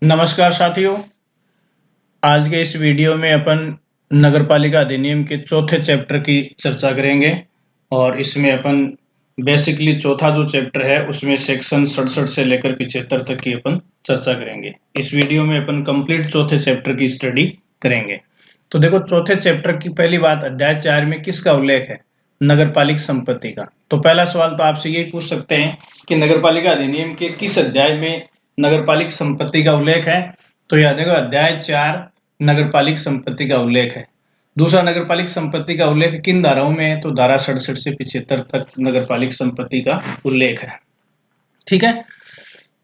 नमस्कार साथियों। आज के इस वीडियो में अपन नगरपालिका अधिनियम के चौथे चैप्टर की चर्चा करेंगे और इसमें अपन बेसिकली चौथा जो चैप्टर है उसमें सेक्शन 67 से लेकर 75 तक की अपन चर्चा करेंगे। इस वीडियो में अपन कंप्लीट चौथे चैप्टर की स्टडी करेंगे। तो देखो, चौथे चैप्टर की पहली बात, अध्याय 4 में किसका उल्लेख है? नगरपालिक संपत्ति का। तो पहला सवाल तो आपसे यही पूछ सकते हैं कि नगरपालिका अधिनियम के किस अध्याय में नगरपालिक संपत्ति का उल्लेख है? तो याद रखो, अध्याय 4 नगरपालिक संपत्ति का उल्लेख है। दूसरा, नगरपालिक संपत्ति का उल्लेख किन धाराओं में है? तो धारा 67 से 75 तक नगरपालिक संपत्ति का उल्लेख है। ठीक है,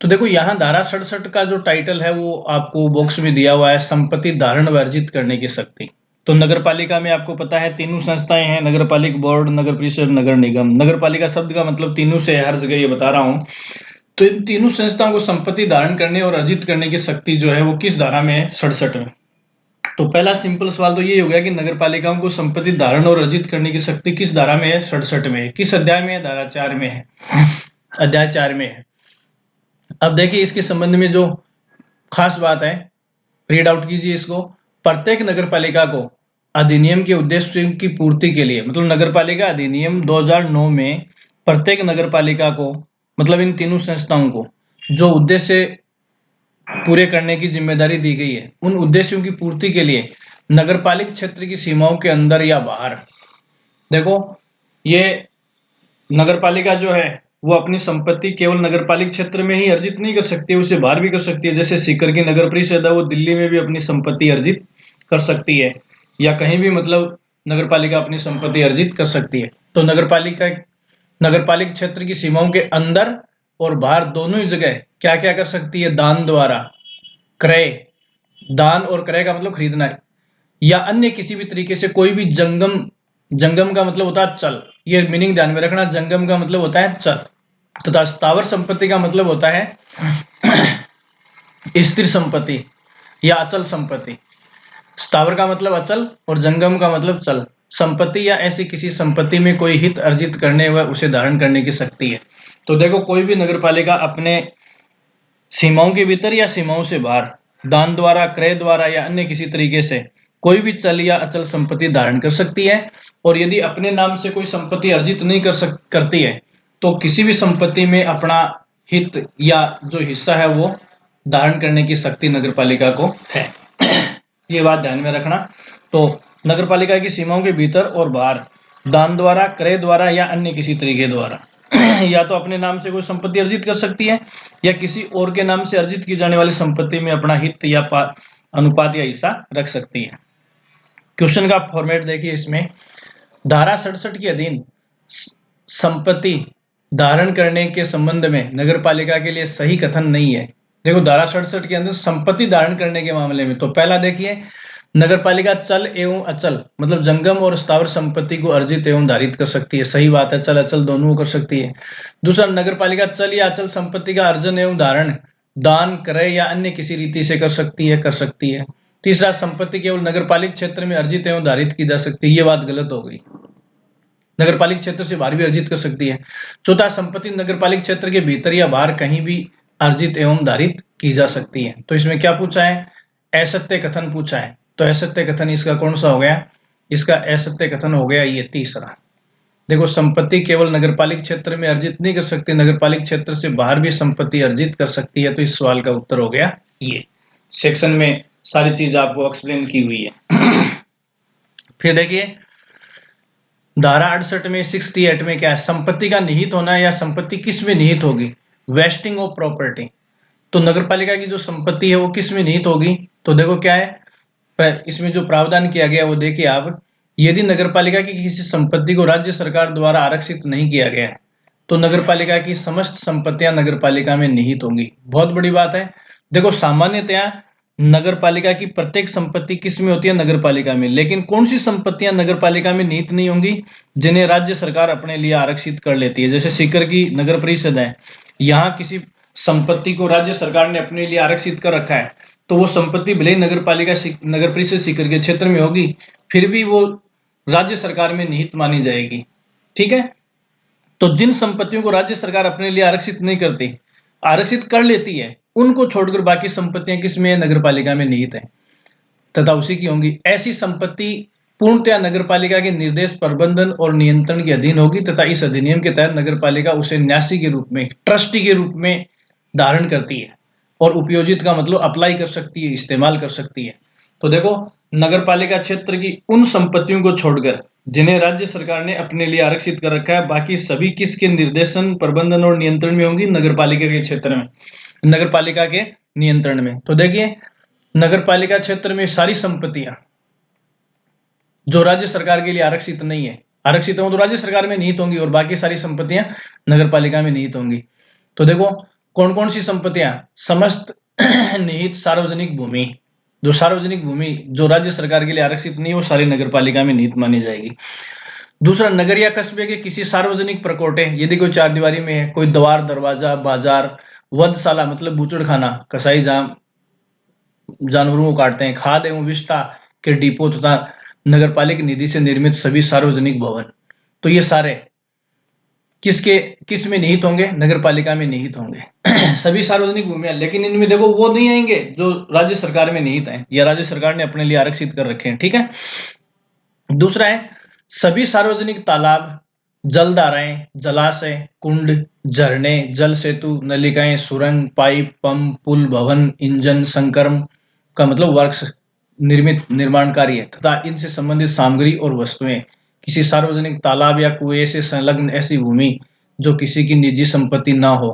तो देखो यहाँ धारा 67 का जो टाइटल है वो आपको बॉक्स में दिया हुआ है, संपत्ति धारण व अर्जित करने की शक्ति। तो नगरपालिका में आपको पता है तीनों संस्थाएं हैं, नगरपालिक बोर्ड, नगर परिषद, नगर निगम। नगरपालिका शब्द का मतलब तीनों से हर जगह ये बता रहा हूं। तो इन तीनों संस्थाओं को संपत्ति धारण करने और अर्जित करने की शक्ति जो है वो किस धारा में है? 67 में। तो पहला सिंपल सवाल तो ये हो गया कि नगरपालिकाओं को संपत्ति धारण और अर्जित करने की शक्ति किस धारा में है? 67 में है। किस अध्याय में है? धारा 4 में है, अध्याय 4 में है। अब देखिए इसके संबंध में जो खास बात है, रीड आउट कीजिए इसको। प्रत्येक नगरपालिका को अधिनियम के उद्देश्य की पूर्ति के लिए, मतलब नगरपालिका अधिनियम 2009 में प्रत्येक नगरपालिका को, मतलब इन तीनों संस्थाओं को जो उद्देश्य पूरे करने की जिम्मेदारी दी गई है, उन उद्देश्यों की पूर्ति के लिए नगरपालिक क्षेत्र की सीमाओं के अंदर या बाहर, देखो ये नगरपालिका जो है वो अपनी संपत्ति केवल नगरपालिक क्षेत्र में ही अर्जित नहीं कर सकती, उसे बाहर भी कर सकती है। जैसे सीकर की नगर परिषद है, वो दिल्ली में भी अपनी संपत्ति अर्जित कर सकती है, या कहीं भी मतलब नगरपालिका अपनी संपत्ति अर्जित कर सकती है। तो नगरपालिक क्षेत्र की सीमाओं के अंदर और बाहर दोनों ही जगह क्या क्या कर सकती है? दान द्वारा, क्रय, दान और क्रय का मतलब खरीदना, या अन्य किसी भी तरीके से कोई भी जंगम, जंगम का मतलब होता है चल, ये मीनिंग ध्यान में रखना, जंगम का मतलब होता है चल, तथा स्थावर संपत्ति का मतलब होता है स्थिर संपत्ति या अचल संपत्ति। स्थावर का मतलब अचल और जंगम का मतलब चल संपत्ति, या ऐसी किसी संपत्ति में कोई हित अर्जित करने व उसे धारण करने की शक्ति है। तो देखो, कोई भी नगरपालिका अपने सीमाओं के भीतर या सीमाओं से बाहर दान द्वारा, क्रय द्वारा या अन्य किसी तरीके से कोई भी चल या अचल संपत्ति धारण कर सकती है। और यदि अपने नाम से कोई संपत्ति अर्जित नहीं करती है तो किसी भी संपत्ति में अपना हित या जो हिस्सा है वो धारण करने की शक्ति नगरपालिका को है। ये बात ध्यान में रखना। तो नगरपालिका की सीमाओं के भीतर और बाहर दान द्वारा, क्रय द्वारा या अन्य किसी तरीके द्वारा या तो अपने नाम से कोई संपत्ति अर्जित कर सकती है या किसी और के नाम से अर्जित की जाने वाली संपत्ति में अपना हित या अनुपात या हिस्सा रख सकती है। क्वेश्चन का फॉर्मेट देखिए इसमें, धारा 67 के अधीन संपत्ति धारण करने के संबंध में नगरपालिका के लिए सही कथन नहीं है। देखो धारा 67 के अंदर संपत्ति धारण करने के मामले में तो पहला देखिए, नगरपालिका चल एवं अचल मतलब जंगम और स्थावर संपत्ति को अर्जित एवं धारित कर सकती है। सही बात है, चल अचल दोनों कर सकती है। दूसरा, नगरपालिका चल या अचल संपत्ति का अर्जन एवं धारण दान, क्रय या अन्य किसी रीति से कर सकती है। तीसरा, संपत्ति केवल नगरपालिक क्षेत्र में अर्जित एवं धारित की जा सकती है। ये बात गलत हो गई, नगरपालिक क्षेत्र से बाहर भी अर्जित कर सकती है। चौथा, संपत्ति नगरपालिक क्षेत्र के भीतर या बाहर कहीं भी अर्जित एवं धारित की जा सकती है। तो इसमें क्या पूछा है? असत्य कथन पूछा है। तो असत्य कथन इसका कौन सा हो गया? इसका असत्य कथन हो गया ये तीसरा। देखो, संपत्ति केवल नगरपालिक क्षेत्र में अर्जित नहीं कर सकती, नगरपालिक क्षेत्र से बाहर भी संपत्ति अर्जित कर सकती है। तो इस सवाल का उत्तर हो गया ये। सेक्शन में सारी चीज आपको एक्सप्लेन की हुई है। फिर देखिए धारा 68 में 68 में क्या है? संपत्ति का निहित होना या संपत्ति किस में निहित होगी? Wasting of property. तो नगरपालिका की जो संपत्ति है वो किस में निहित होगी? तो देखो क्या है, पर इसमें जो प्रावधान किया गया वो देखिए आप, यदि नगरपालिका की किसी संपत्ति को राज्य सरकार द्वारा आरक्षित नहीं किया गया है तो नगरपालिका की समस्त संपत्तियां नगरपालिका में निहित होंगी। बहुत बड़ी बात है। देखो, सामान्यतया नगरपालिका की प्रत्येक संपत्ति किस में होती है? नगरपालिका में। लेकिन कौन सी संपत्तियां नगरपालिका में निहित नहीं होंगी? जिन्हें राज्य सरकार अपने लिए आरक्षित कर लेती है। जैसे सीकर की नगर परिषद है, यहाँ किसी संपत्ति को राज्य सरकार ने अपने लिए आरक्षित कर रखा है, तो वो संपत्ति भले ही नगर परिषद सीकर के क्षेत्र में होगी, फिर भी वो राज्य सरकार में निहित मानी जाएगी। ठीक है, तो जिन संपत्तियों को राज्य सरकार अपने लिए आरक्षित नहीं करती, आरक्षित कर लेती है, उनको छोड़कर बाकी संपत्तियां किसमें नगरपालिका में निहित है तथा उसी की होंगी। ऐसी संपत्ति पूर्णतया नगरपालिका के निर्देश, प्रबंधन और नियंत्रण के अधीन होगी तथा इस अधिनियम के तहत नगरपालिका उसे न्यासी के रूप में, ट्रस्टी के रूप में धारण करती है और उपयोजित का मतलब अप्लाई कर सकती है, इस्तेमाल कर सकती है। तो देखो, नगरपालिका क्षेत्र की उन संपत्तियों को छोड़कर जिन्हें राज्य सरकार ने अपने लिए आरक्षित कर रखा है, बाकी सभी किसके निर्देशन, प्रबंधन और नियंत्रण में होंगी? नगरपालिका के क्षेत्र में, नगरपालिका के नियंत्रण में। तो देखिए, नगरपालिका क्षेत्र में सारी संपत्तियां जो राज्य सरकार के लिए आरक्षित नहीं है, आरक्षित हो तो राज्य सरकार में निहित होंगी और बाकी सारी संपत्तियां नगरपालिका में निहित होंगी। तो देखो, कौन कौन सी संपत्तियां? समस्त निहित सार्वजनिक भूमि, जो सार्वजनिक भूमि जो राज्य सरकार के लिए आरक्षित नहीं, वो सारी नगरपालिका में निहित मानी जाएगी। दूसरा, नगर या कस्बे के किसी सार्वजनिक प्रकोटे, यदि कोई चार दीवारी में है, कोई द्वार, दरवाजा, बाजार, वधशाला मतलब बूचड़ खाना, कसाई जहां जानवरों को काटते हैं, खाद एवं विष्टा के डिपो तथा नगरपालिका निधि से निर्मित सभी सार्वजनिक भवन, तो ये सारे किस में निहित होंगे? नगरपालिका में निहित होंगे। सभी सार्वजनिक भूमियां, लेकिन इनमें देखो वो नहीं आएंगे जो राज्य सरकार में निहित हैं या राज्य सरकार ने अपने लिए आरक्षित कर रखे हैं, ठीक है। दूसरा है, सभी सार्वजनिक तालाब, जलधाराएं, जलाशय, कुंड, झरने, जल सेतु, नलिकाएं, सुरंग, पाइप, पंप, पुल, भवन, इंजन, संक्रम का मतलब वर्क्स, निर्मित निर्माण कार्य तथा इनसे संबंधित सामग्री और वस्तुएं किसी सार्वजनिक तालाब या कुएं से संलग्न ऐसी भूमि जो किसी की निजी संपत्ति ना हो।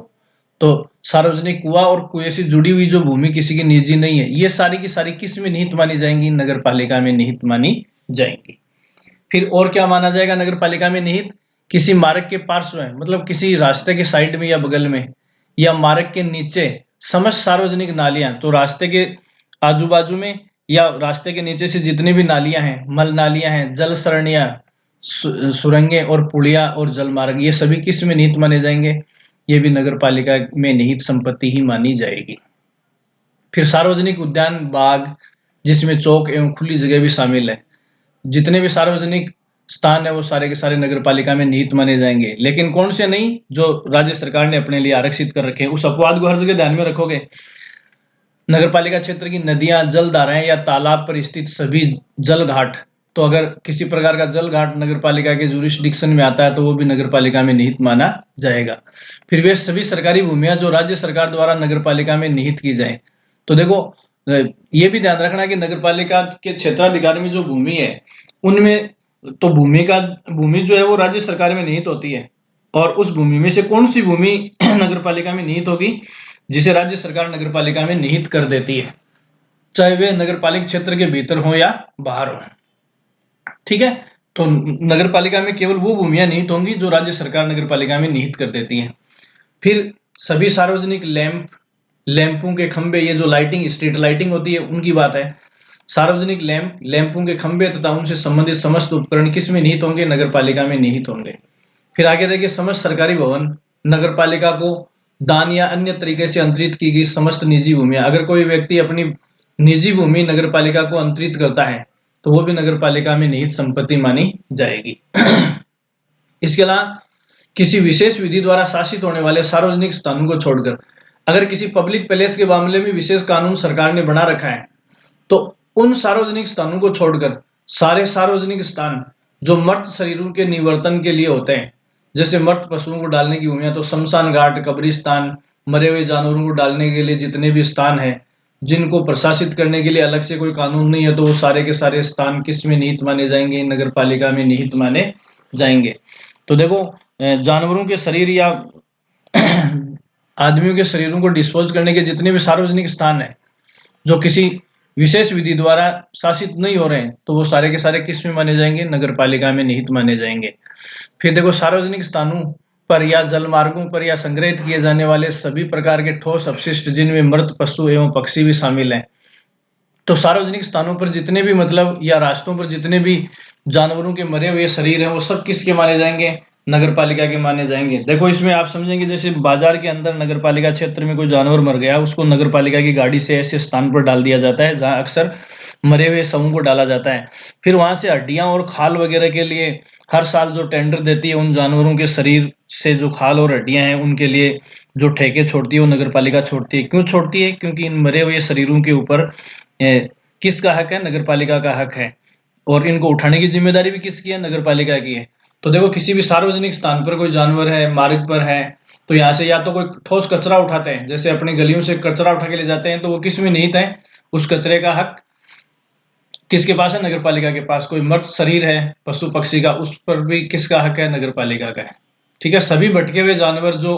तो सार्वजनिक कुआं और कुएं से जुड़ी हुई जो भूमि किसी की निजी नहीं है, ये सारी की सारी किस में निहित मानी जाएंगी? नगरपालिका में निहित मानी जाएंगी। फिर और क्या माना जाएगा नगरपालिका में निहित? किसी मार्ग के पार्श्व में, मतलब किसी रास्ते के साइड में या बगल में या मार्ग के नीचे समस्त सार्वजनिक नालियां, तो रास्ते के आजू बाजू में या रास्ते के नीचे से जितनी भी नालियां हैं, मल नालियां हैं, जल सरणियां, सुरंगें और पुलिया और जल मार्ग, ये सभी किस में निहित माने जाएंगे? ये भी नगरपालिका में निहित संपत्ति ही मानी जाएगी। फिर सार्वजनिक उद्यान, बाग, जिसमें चौक एवं खुली जगह भी शामिल है, जितने भी सार्वजनिक स्थान है वो सारे के सारे नगरपालिका में निहित माने जाएंगे। लेकिन कौन से नहीं? जो राज्य सरकार ने अपने लिए आरक्षित कर रखे हैं। उस अपवाद को हर जगह ध्यान में रखोगे। नगरपालिका क्षेत्र की नदियां, जलधाराएं या तालाब पर स्थित सभी जल घाट, तो अगर किसी प्रकार का जल घाट नगरपालिका के जुरिस्डिक्शन में आता है तो वो भी नगरपालिका में निहित माना जाएगा। फिर वे सभी सरकारी भूमियां जो राज्य सरकार द्वारा नगरपालिका में निहित की जाए। तो देखो, ये भी ध्यान रखना कि नगरपालिका के क्षेत्राधिकार में जो भूमि है उनमें तो भूमि जो है वो राज्य सरकार में निहित होती है, और उस भूमि में से कौन सी भूमि नगरपालिका में निहित होगी? जिसे राज्य सरकार नगरपालिका में निहित कर देती है, चाहे वे नगरपालिका क्षेत्र के भीतर हो या बाहर हो, ठीक है। तो नगरपालिका में केवल वो भूमियां निहित होंगी जो राज्य सरकार नगरपालिका में निहित कर देती है। फिर सभी सार्वजनिक लैंपों के खंभे, ये जो लाइटिंग, स्ट्रीट लाइटिंग होती है उनकी बात है। सार्वजनिक लैंपों के खंभे तथा उनसे संबंधित समस्त उपकरण किस में निहित होंगे? नगरपालिका में निहित होंगे। फिर आगे देखिए, समस्त सरकारी भवन, नगरपालिका को दान या अन्य तरीके से अंतरित की गई समस्त निजी भूमियां, अगर कोई व्यक्ति अपनी निजी भूमि नगरपालिका को अंतरित करता है तो वो भी नगरपालिका में निहित संपत्ति मानी जाएगी। इसके अलावा किसी विशेष विधि द्वारा शासित होने वाले सार्वजनिक स्थानों को छोड़कर अगर किसी पब्लिक पैलेस के मामले में विशेष कानून सरकार ने बना रखा है तो उन सार्वजनिक स्थानों को छोड़कर सारे सार्वजनिक स्थान जो मर्त शरीरों के निवर्तन के लिए होते हैं, जैसे मर्त पशुओं को डालने की भूमियां, तो शमशान घाट, कब्रिस्तान, मरे हुए जानवरों को डालने के लिए जितने भी स्थान है जिनको प्रशासित करने के लिए अलग से कोई कानून नहीं है, तो वो सारे के सारे स्थान किस में निहित माने जाएंगे? नगरपालिका में निहित माने जाएंगे। तो देखो, जानवरों के शरीर या आदमियों के शरीरों को डिस्पोज करने के जितने भी सार्वजनिक स्थान है जो किसी विशेष विधि द्वारा शासित नहीं हो रहे हैं, तो वो सारे के सारे किस में माने जाएंगे? नगरपालिका में निहित माने जाएंगे। फिर देखो, सार्वजनिक स्थानों पर या जल मार्गों पर या संग्रहित किए जाने वाले सभी प्रकार के ठोस अपशिष्ट जिनमें मृत पशु एवं पक्षी भी शामिल हैं, तो सार्वजनिक स्थानों पर जितने भी मतलब या रास्तों पर जितने भी जानवरों के मरे हुए शरीर हैं वो सब किसके माने जाएंगे? नगर पालिका के माने जाएंगे। देखो इसमें आप समझेंगे, जैसे बाजार के अंदर नगर पालिका क्षेत्र में कोई जानवर मर गया, उसको नगर पालिका की गाड़ी से ऐसे स्थान पर डाल दिया जाता है जहां अक्सर मरे हुए शवों को डाला जाता है। फिर वहां से हड्डियां और खाल वगैरह के लिए हर साल जो टेंडर देती है, उन जानवरों के शरीर से जो खाल और हड्डियां हैं उनके लिए जो ठेके छोड़ती है वो नगर पालिका छोड़ती है। क्यों छोड़ती है? क्योंकि इन मरे हुए शरीरों के ऊपर किसका हक है? नगर पालिका का हक है। और इनको उठाने की जिम्मेदारी भी किसकी है? नगर पालिका की है। तो देखो किसी भी सार्वजनिक स्थान पर कोई जानवर है, मार्ग पर है, तो यहाँ से या तो कोई ठोस कचरा उठाते हैं, जैसे अपनी गलियों से कचरा उठा के ले जाते हैं, तो वो किस में निहित है? उस कचरे का हक किसके पास है? नगर पालिका के पास। कोई मृत शरीर है पशु पक्षी का, उस पर भी किसका हक है? नगर पालिका का है। ठीक है, सभी भटके हुए जानवर जो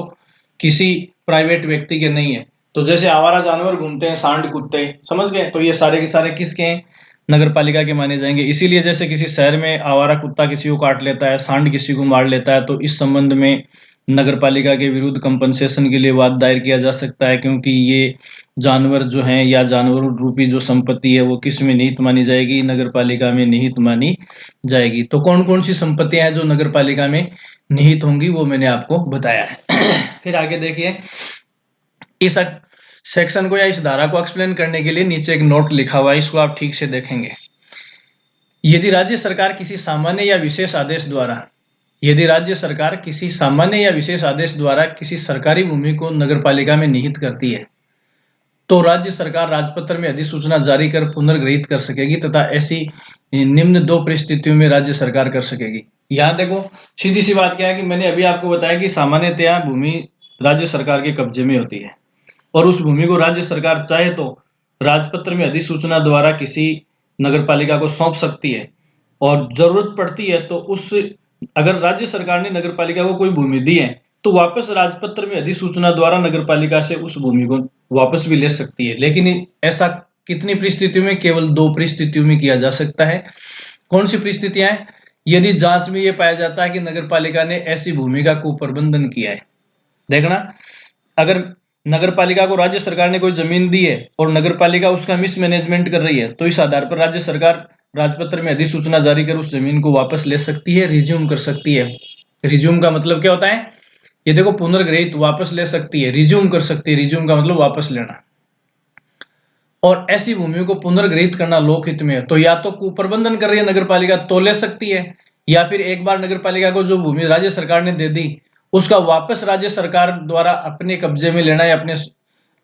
किसी प्राइवेट व्यक्ति के नहीं है। तो जैसे आवारा जानवर घूमते हैं, सांड कुत्ते, समझ गए, तो ये सारे के सारे किसके हैं? नगर पालिका के माने जाएंगे। इसीलिए जैसे किसी शहर में आवारा कुत्ता किसी को काट लेता है, सांड किसी को मार लेता है, तो इस संबंध में नगर पालिका के विरुद्ध कंपनसेशन के लिए वाद दायर किया जा सकता है, क्योंकि ये जानवर जो हैं या जानवर रूपी जो संपत्ति है वो किस में निहित मानी जाएगी? नगर पालिका में निहित मानी जाएगी। तो कौन कौन सी संपत्तियां हैं जो नगर पालिका में निहित होंगी वो मैंने आपको बताया है। फिर आगे देखिए, इस सेक्शन को या इस धारा को एक्सप्लेन करने के लिए नीचे एक नोट लिखा हुआ है, इसको आप ठीक से देखेंगे। यदि राज्य सरकार किसी सामान्य या विशेष आदेश द्वारा यदि राज्य सरकार किसी सामान्य या विशेष आदेश द्वारा किसी सरकारी भूमि को नगरपालिका में निहित करती है, तो राज्य सरकार राजपत्र में अधिसूचना जारी कर पुनर्ग्रहित कर सकेगी, तथा ऐसी निम्न दो परिस्थितियों में राज्य सरकार कर सकेगी। यहाँ देखो सीधी सी बात क्या है कि मैंने अभी आपको बताया कि सामान्यतया भूमि राज्य सरकार के कब्जे में होती है, और उस भूमि को राज्य सरकार चाहे तो राजपत्र में अधिसूचना द्वारा किसी नगरपालिका को सौंप सकती है, और जरूरत पड़ती है तो उस अगर राज्य सरकार ने नगरपालिका को कोई भूमि दी है तो वापस राजपत्र में अधिसूचना द्वारा नगरपालिका से उस भूमि को वापस भी ले सकती है। लेकिन ऐसा कितनी परिस्थितियों में? केवल दो परिस्थितियों में किया जा सकता है। कौन सी परिस्थितियां हैं? यदि जांच में यह पाया जाता है कि नगरपालिका ने ऐसी भूमि का कुप्रबंधन किया है। देखना, अगर नगरपालिका को राज्य सरकार ने कोई जमीन दी है और नगरपालिका उसका मिसमैनेजमेंट कर रही है, तो इस आधार पर राज्य सरकार राजपत्र में अधिसूचना जारी कर उस जमीन को वापस ले सकती है, रिज्यूम कर सकती है। रिज्यूम का मतलब क्या होता है? ये देखो, पुनर्ग्रहित, वापस ले सकती है, रिज्यूम कर सकती है। रिज्यूम का मतलब वापस लेना। और ऐसी भूमि को पुनर्ग्रहित करना लोकहित में है, तो या तो कुप्रबंधन कर रही है नगरपालिका तो ले सकती है, या फिर एक बार नगरपालिका को जो भूमि राज्य सरकार ने दे दी उसका वापस राज्य सरकार द्वारा अपने कब्जे में लेना या अपने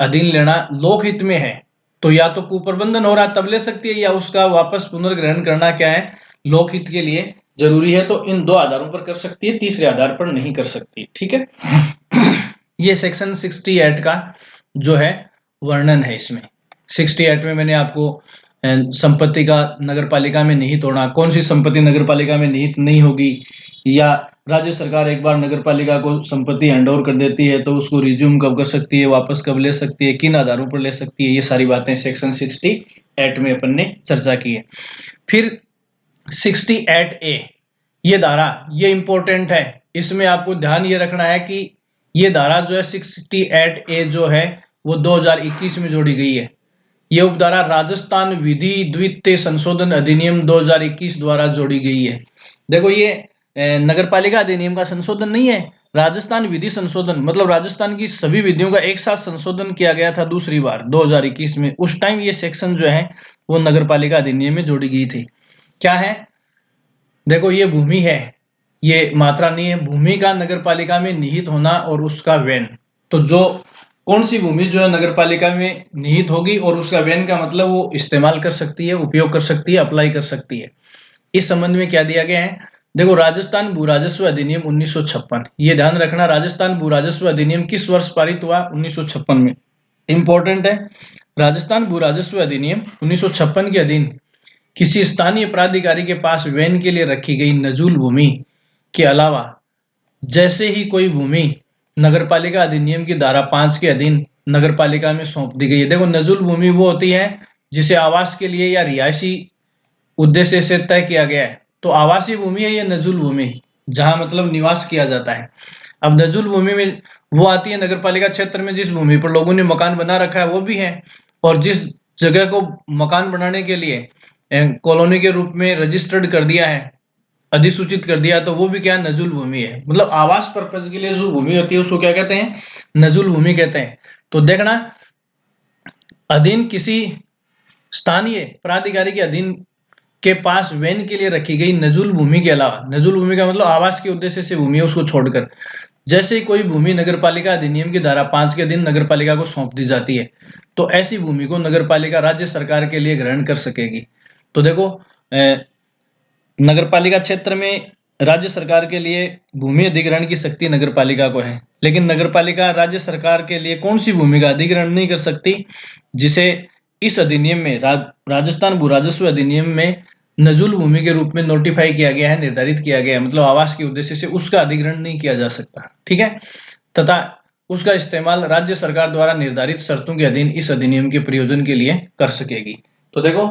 अधीन लेना लोकहित में है, तो या तो कुप्रबंधन हो रहा तब ले सकती है, या उसका वापस पुनर्ग्रहण करना क्या है? लोकहित के लिए जरूरी है। तो इन दो आधारों पर कर सकती है, तीसरे आधार पर नहीं कर सकती। ठीक है। ये सेक्शन 68 का जो है वर्णन है। इसमें 68 में मैंने आपको संपत्ति का नगरपालिका में निहित होना, कौन सी संपत्ति नगरपालिका में निहित नहीं होगी, या राज्य सरकार एक बार नगरपालिका को संपत्ति हैंडओवर कर देती है तो उसको रिज्यूम कब कर सकती है, वापस कब ले सकती है, किन आधारों पर ले सकती है, ये सारी बातें सेक्शन 68 में अपन ने चर्चा की है। फिर 68A ये धारा, ये इंपॉर्टेंट है। इसमें आपको ध्यान ये रखना है कि ये धारा जो है 68A जो है वो 2021 में जोड़ी गई है। ये उपधारा राजस्थान विधि द्वितीय संशोधन अधिनियम 2021 द्वारा जोड़ी गई है। देखो ये नगरपालिका अधिनियम का संशोधन नहीं है, राजस्थान विधि संशोधन, मतलब राजस्थान की सभी विधियों का एक साथ संशोधन किया गया था दूसरी बार 2021 में। उस टाइम ये सेक्शन जो है वो नगरपालिका अधिनियम में जोड़ी गई थी। क्या है? देखो ये भूमि है, ये मात्रा नहीं है, भूमि का नगरपालिका में निहित होना और उसका व्यन। तो जो कौन सी भूमि जो है नगरपालिका में निहित होगी और उसका व्यन का मतलब वो इस्तेमाल कर सकती है, उपयोग कर सकती है, अप्लाई कर सकती है। इस संबंध में क्या दिया गया है? देखो, राजस्थान भू राजस्व अधिनियम 1956, ये ध्यान रखना, राजस्थान भू राजस्व अधिनियम किस वर्ष पारित हुआ? 1956 में। इंपॉर्टेंट है, राजस्थान भू राजस्व अधिनियम 1956 के अधीन किसी स्थानीय प्राधिकारी के पास वैन के लिए रखी गई नजूल भूमि के अलावा जैसे ही कोई भूमि नगरपालिका अधिनियम की धारा 5 के अधीन नगरपालिका में सौंप दी गई है। देखो, नजूल भूमि वो होती है जिसे आवास के लिए या रिहायशी उद्देश्य से तय किया गया है। तो आवासीय भूमि है ये नजूल भूमि, जहां मतलब निवास किया जाता है। अब नजूल भूमि में वो आती है नगरपालिका क्षेत्र में जिस भूमि पर लोगों ने मकान बना रखा है वो भी है, और जिस जगह को मकान बनाने के लिए कॉलोनी के रूप में रजिस्टर्ड कर दिया है अधिसूचित कर दिया तो वो भी क्या नजुल भूमि है। मतलब आवास पर्पज के लिए जो भूमि होती है उसको क्या कहते हैं, नजुल भूमि कहते हैं। तो देखना, अधीन किसी स्थानीय प्राधिकारी के अधीन के पास वैन के लिए रखी गई नजुल भूमि के अलावा, नजुल भूमि का मतलब आवास के उद्देश्य से भूमि है उसको छोड़कर, जैसे ही कोई भूमि नगरपालिका अधिनियम की धारा 5 के अधीन नगरपालिका को सौंप दी जाती है, तो ऐसी भूमि को नगरपालिका राज्य सरकार के लिए ग्रहण कर सकेगी। तो देखो, नगरपालिका क्षेत्र में राज्य सरकार के लिए भूमि अधिग्रहण की शक्ति नगरपालिका को है, लेकिन नगरपालिका राज्य सरकार के लिए कौन सी भूमि का अधिग्रहण नहीं कर सकती, जिसे इस अधिनियम में राजस्थान भू राजस्व अधिनियम में नजुल भूमि के रूप में नोटिफाई किया गया है, निर्धारित किया गया है, मतलब आवास के उद्देश्य से उसका अधिग्रहण नहीं किया जा सकता, ठीक है, तथा उसका इस्तेमाल राज्य सरकार द्वारा निर्धारित शर्तों के अधीन इस अधिनियम के प्रयोजन के लिए कर सकेगी। तो देखो,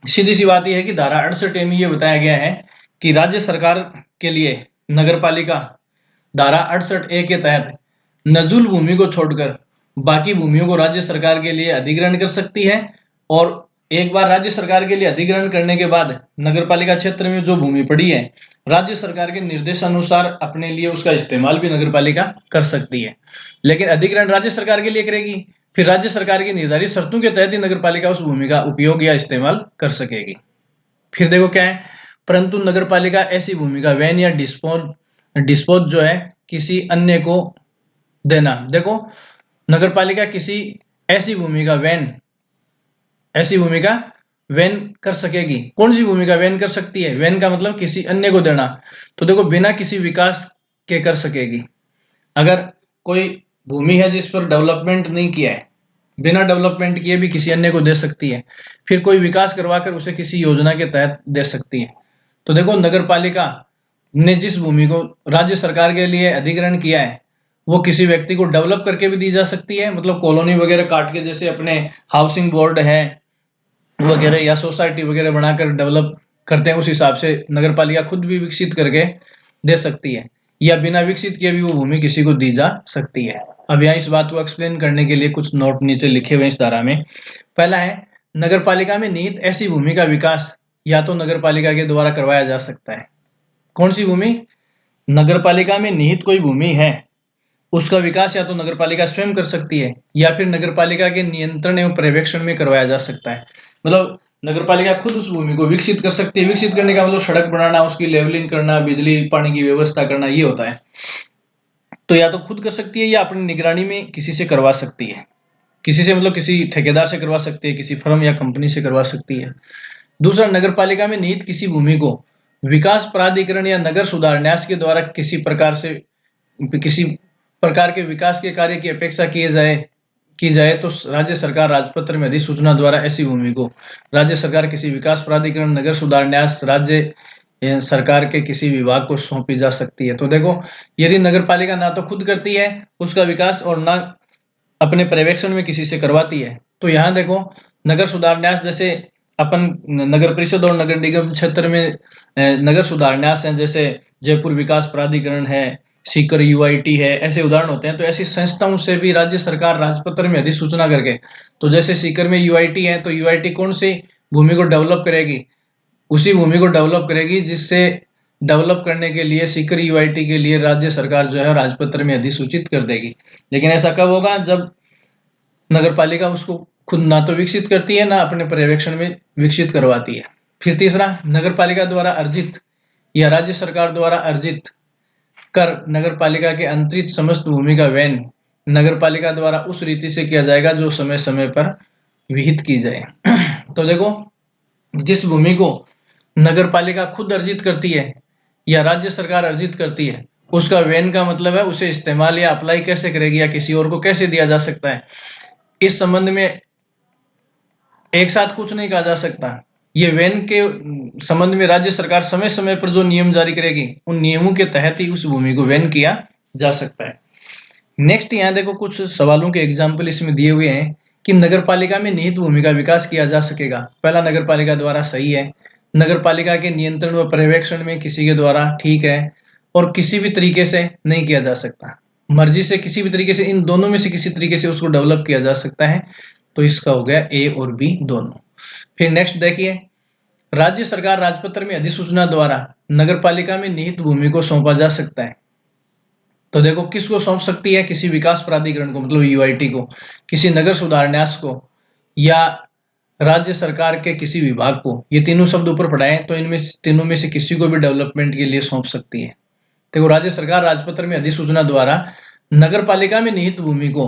सीधी सी बात यह है कि धारा 68 में यह बताया गया है कि राज्य सरकार के लिए नगरपालिका धारा 68A के तहत नजुल भूमि को छोड़कर बाकी भूमियों को राज्य सरकार के लिए अधिग्रहण कर सकती है, और एक बार राज्य सरकार के लिए अधिग्रहण करने के बाद नगरपालिका क्षेत्र में जो भूमि पड़ी है, राज्य सरकार के निर्देशानुसार अपने लिए उसका इस्तेमाल भी नगरपालिका कर सकती है। लेकिन अधिग्रहण राज्य सरकार के लिए करेगी, फिर राज्य सरकार की निर्धारित शर्तों के तहत ही नगरपालिका उस भूमि का उपयोग या इस्तेमाल कर सकेगी। फिर देखो क्या है, परंतु नगरपालिका ऐसी भूमि का वैन या डिस्पोज जो है किसी अन्य को देना। देखो, नगरपालिका किसी ऐसी भूमि का वैन कर सकेगी। कौन सी भूमि का वैन कर सकती है? वैन का मतलब किसी अन्य को देना। तो देखो, बिना किसी विकास के कर सकेगी। अगर कोई भूमि है जिस पर डेवलपमेंट नहीं किया है, बिना डेवलपमेंट किए भी किसी अन्य को दे सकती है। फिर कोई विकास करवाकर उसे किसी योजना के तहत दे सकती है। तो देखो, नगरपालिका ने जिस भूमि को राज्य सरकार के लिए अधिग्रहण किया है, वो किसी व्यक्ति को डेवलप करके भी दी जा सकती है, मतलब कॉलोनी वगैरह काट के, जैसे अपने हाउसिंग बोर्ड है वगैरह या सोसाइटी वगैरह बनाकर डेवलप करते हैं, उस हिसाब से नगरपालिका खुद भी विकसित करके दे सकती है, या बिना विकसित किए भी वो भूमि किसी को दी जा सकती है। अब यहाँ इस बात को एक्सप्लेन करने के लिए कुछ नोट नीचे लिखे हुए इस धारा में। पहला है, नगरपालिका में निहित ऐसी भूमि का विकास या तो नगरपालिका के द्वारा करवाया जा सकता है। कौन सी भूमि? नगरपालिका में निहित कोई भूमि है, उसका विकास या तो नगरपालिका स्वयं कर सकती है या फिर नगरपालिका के नियंत्रण एवं पर्यवेक्षण में करवाया जा सकता है। मतलब नगरपालिका खुद उस भूमि को विकसित कर सकती है। विकसित करने का मतलब सड़क बनाना, उसकी लेवलिंग करना, बिजली पानी की व्यवस्था करना, ये होता है। तो या तो खुद कर सकती है या अपनी निगरानी में किसी से करवा सकती है। किसी से मतलब किसी ठेकेदार से करवा सकती है, किसी फर्म या कंपनी से करवा सकती है। दूसरा, नगरपालिका में निहित किसी भूमि को विकास प्राधिकरण या नगर सुधार न्यास के द्वारा किसी प्रकार के विकास के कार्य की अपेक्षा की जाए तो राज्य सरकार राजपत्र में अधिसूचना द्वारा ऐसी भूमि को राज्य सरकार किसी विकास प्राधिकरण, नगर सुधार न्यास, राज्य सरकार के किसी विभाग को सौंपी जा सकती है। तो देखो, यदि नगरपालिका ना तो खुद करती है उसका विकास और ना अपने पर्यवेक्षण में किसी से करवाती है, तो यहाँ देखो, नगर सुधार न्यास जैसे अपन नगर परिषद और नगर निगम क्षेत्र में नगर सुधार न्यास है, जैसे जयपुर विकास प्राधिकरण है, सीकर यूआईटी है, ऐसे उदाहरण होते हैं। तो ऐसी संस्थाओं से भी राज्य सरकार राजपत्र में अधिसूचना करके, तो जैसे सीकर में यूआईटी है, तो यूआईटी कौन सी भूमि को डेवलप करेगी? उसी भूमि को डेवलप करेगी जिससे डेवलप करने के लिए सीकर यूआईटी के लिए राज्य सरकार जो है राजपत्र में अधिसूचित कर देगी। लेकिन ऐसा कब होगा? जब नगरपालिका उसको खुद ना तो विकसित करती है, ना अपने पर्यवेक्षण में विकसित करवाती है। फिर तीसरा, नगरपालिका द्वारा अर्जित या राज्य सरकार द्वारा अर्जित कर नगरपालिका के अंतरित समस्त भूमि का वैन नगरपालिका द्वारा उस रीति से किया जाएगा जो समय समय पर विहित की जाए। तो देखो, जिस भूमि को नगरपालिका खुद अर्जित करती है या राज्य सरकार अर्जित करती है, उसका वैन का मतलब है उसे इस्तेमाल या अप्लाई कैसे करेगी या किसी और को कैसे दिया जा सकता है। इस संबंध में एक साथ कुछ नहीं कहा जा सकता। ये वैन के संबंध में राज्य सरकार समय समय पर जो नियम जारी करेगी, उन नियमों के तहत ही उस भूमि को वैन किया जा सकता है। नेक्स्ट, यहाँ देखो, कुछ सवालों के एग्जाम्पल इसमें दिए हुए हैं कि नगरपालिका में निहित भूमि का विकास किया जा सकेगा। पहला, नगरपालिका द्वारा, सही है। नगरपालिका के नियंत्रण व पर्यवेक्षण में किसी के द्वारा, ठीक है। और किसी भी तरीके से नहीं किया जा सकता। मर्जी से किसी भी तरीके से, इन दोनों में से किसी तरीके से उसको डेवलप किया जा सकता है। तो इसका हो गया ए और बी दोनों। फिर नेक्स्ट देखिए, राज्य सरकार राजपत्र में अधिसूचना द्वारा नगरपालिका में निहित भूमि को सौंपा जा सकता है। तो देखो किसको सौंप सकती है, किसी विकास प्राधिकरण को मतलब यूआईटी को, किसी नगर सुधार न्यास को, या राज्य सरकार के किसी विभाग को। ये तीनों शब्द ऊपर पढ़ाए तो इनमें तीनों में से किसी को भी डेवलपमेंट के लिए सौंप सकती है। देखो राज्य सरकार राजपत्र में अधिसूचना द्वारा नगरपालिका में निहित भूमि को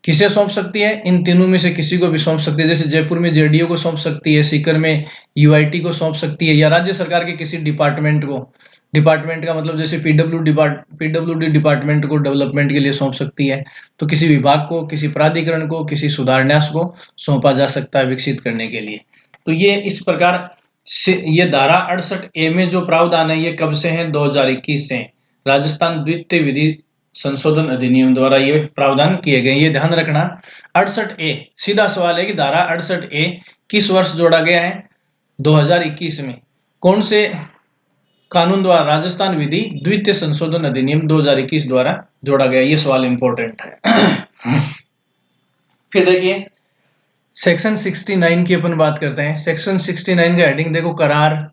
किसे सौंप सकती है, इन तीनों में से किसी को भी सौंप सकती है। जैसे जयपुर में जेडीओ को सौंप सकती है, सीकर में यूआईटी को सौंप सकती है, या राज्य सरकार के किसी डिपार्टमेंट को। डिपार्टमेंट का मतलब जैसे पीडब्ल्यूडी डिपार्टमेंट को डेवलपमेंट के लिए सौंप सकती है। तो किसी विभाग को, किसी प्राधिकरण को, किसी सुधार न्यास को सौंपा जा सकता है विकसित करने के लिए। तो ये इस प्रकार से ये धारा 68A में जो प्रावधान है ये कब से है, 2021 से। राजस्थान द्वितीय विधि संशोधन अधिनियम द्वारा ये प्रावधान किए गए, ये ध्यान रखना। 68A सीधा सवाल है कि धारा 68A किस वर्ष जोड़ा गया है, 2021 में। कौन से कानून द्वारा, राजस्थान विधि द्वितीय संशोधन अधिनियम 2021 द्वारा जोड़ा गया, ये सवाल इंपॉर्टेंट है। फिर देखिए सेक्शन 69 की अपन बात करते हैं। सेक्शन 69 का हेडिंग देखो, करार,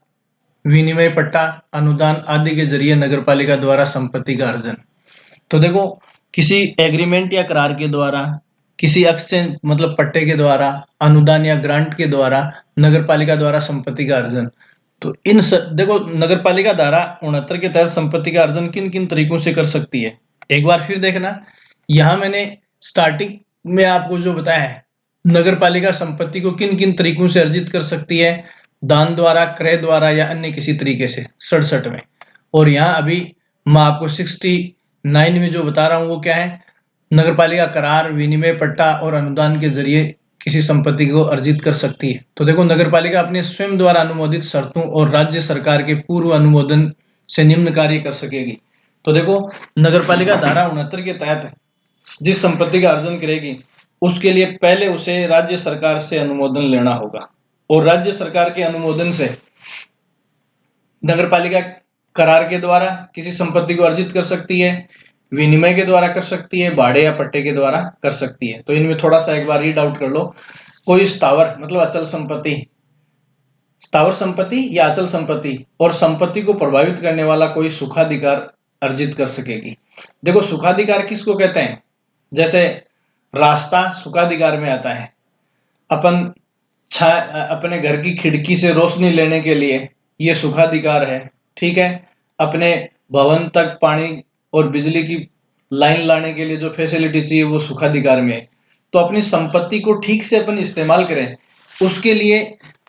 विनिमय पट्टा, अनुदान आदि के जरिए नगरपालिका द्वारा संपत्ति का अर्जन। तो देखो किसी एग्रीमेंट या करार के द्वारा, किसी एक्सचेंज मतलब पट्टे के द्वारा, अनुदान या ग्रांट के द्वारा नगरपालिका द्वारा संपत्ति का अर्जन। तो देखो नगरपालिका धारा 69 के तहत संपत्ति का अर्जन किन किन तरीकों से कर सकती है, एक बार फिर देखना। यहां मैंने स्टार्टिंग में आपको जो बताया है, नगरपालिका संपत्ति को किन किन तरीकों से अर्जित कर सकती है, दान द्वारा, क्रय द्वारा या अन्य किसी तरीके से, 67 में। और यहाँ अभी मैं आपको 69 में जो बता रहा हूं वो क्या है, नगरपालिका करार, विनिमय पट्टा और अनुदान के जरिए किसी संपत्ति को अर्जित कर सकती है। तो देखो नगरपालिका अपने स्वयं द्वारा अनुमोदित शर्तों और राज्य सरकार के पूर्व अनुमोदन से निम्न कार्य कर सकेगी। तो देखो नगरपालिका धारा 69 के तहत जिस संपत्ति का अर्जन करेगी उसके लिए पहले उसे राज्य सरकार से अनुमोदन लेना होगा, और राज्य सरकार के अनुमोदन से नगरपालिका करार के द्वारा किसी संपत्ति को अर्जित कर सकती है, विनिमय के द्वारा कर सकती है, भाड़े या पट्टे के द्वारा कर सकती है। तो इनमें थोड़ा सा एक बार रीड आउट कर लो। कोई स्थावर मतलब अचल संपत्ति, स्थावर संपत्ति या अचल संपत्ति और संपत्ति को प्रभावित करने वाला कोई सुखाधिकार अर्जित कर सकेगी। देखो सुखाधिकार किसको कहते हैं, जैसे रास्ता सुखाधिकार में आता है, अपन अपने घर की खिड़की से रोशनी लेने के लिए ये सुखाधिकार है, ठीक है। अपने भवन तक पानी और बिजली की लाइन लाने के लिए जो फैसिलिटी चाहिए वो सुखाधिकार में है। तो अपनी संपत्ति को ठीक से अपन इस्तेमाल करें उसके लिए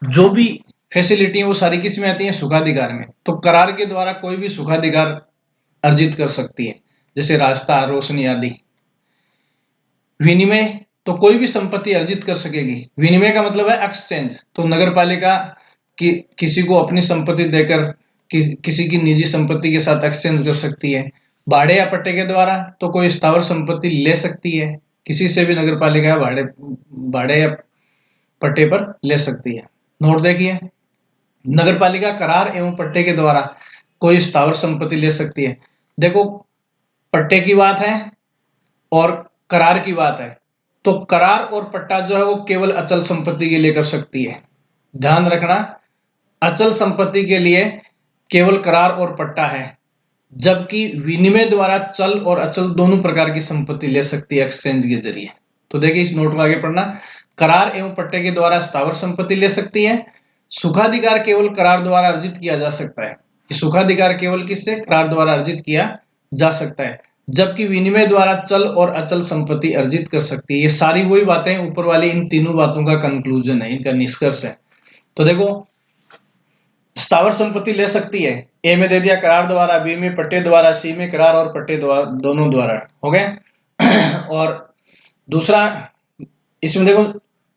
जो भी फैसिलिटी है वो सारी किस में आती है, सुखाधिकार में। तो करार के द्वारा कोई भी सुखाधिकार अर्जित कर सकती है, जैसे रास्ता, रोशनी आदि। विनिमय तो कोई भी संपत्ति अर्जित कर सकेगी। विनिमय का मतलब है एक्सचेंज। तो नगरपालिका किसी को अपनी संपत्ति देकर किसी की निजी संपत्ति के साथ एक्सचेंज कर सकती है। भाड़े या पट्टे के द्वारा तो कोई स्थावर संपत्ति ले सकती है, किसी से भी नगरपालिका भाड़े या पट्टे पर ले सकती है। नोट देखिए, नगरपालिका करार एवं पट्टे के द्वारा कोई स्थावर संपत्ति ले सकती है। देखो पट्टे की बात है और करार की बात है, तो करार और पट्टा जो है वो केवल अचल संपत्ति के लिए कर सकती है। ध्यान रखना, अचल संपत्ति के लिए केवल करार और पट्टा है, जबकि विनिमय द्वारा चल और अचल दोनों प्रकार की संपत्ति ले सकती है एक्सचेंज के जरिए। तो देखिए इस नोट को आगे पढ़ना। करार एवं पट्टे के द्वारा स्थावर संपत्ति ले सकती है। सुखाधिकार केवल करार द्वारा अर्जित किया जा सकता है। सुखाधिकार केवल किससे, करार द्वारा अर्जित किया जा सकता है, जबकि विनिमय द्वारा चल और अचल संपत्ति अर्जित कर सकती है। ये सारी वही बातें ऊपर वाली, इन तीनों बातों का कंक्लूजन है, इनका निष्कर्ष है। तो देखो स्थावर संपत्ति ले सकती है, ए में दे दिया करार द्वारा, बी में पट्टे द्वारा, सी में करार और पट्टे द्वारा, दोनों द्वारा, हो गए। और दूसरा इसमें देखो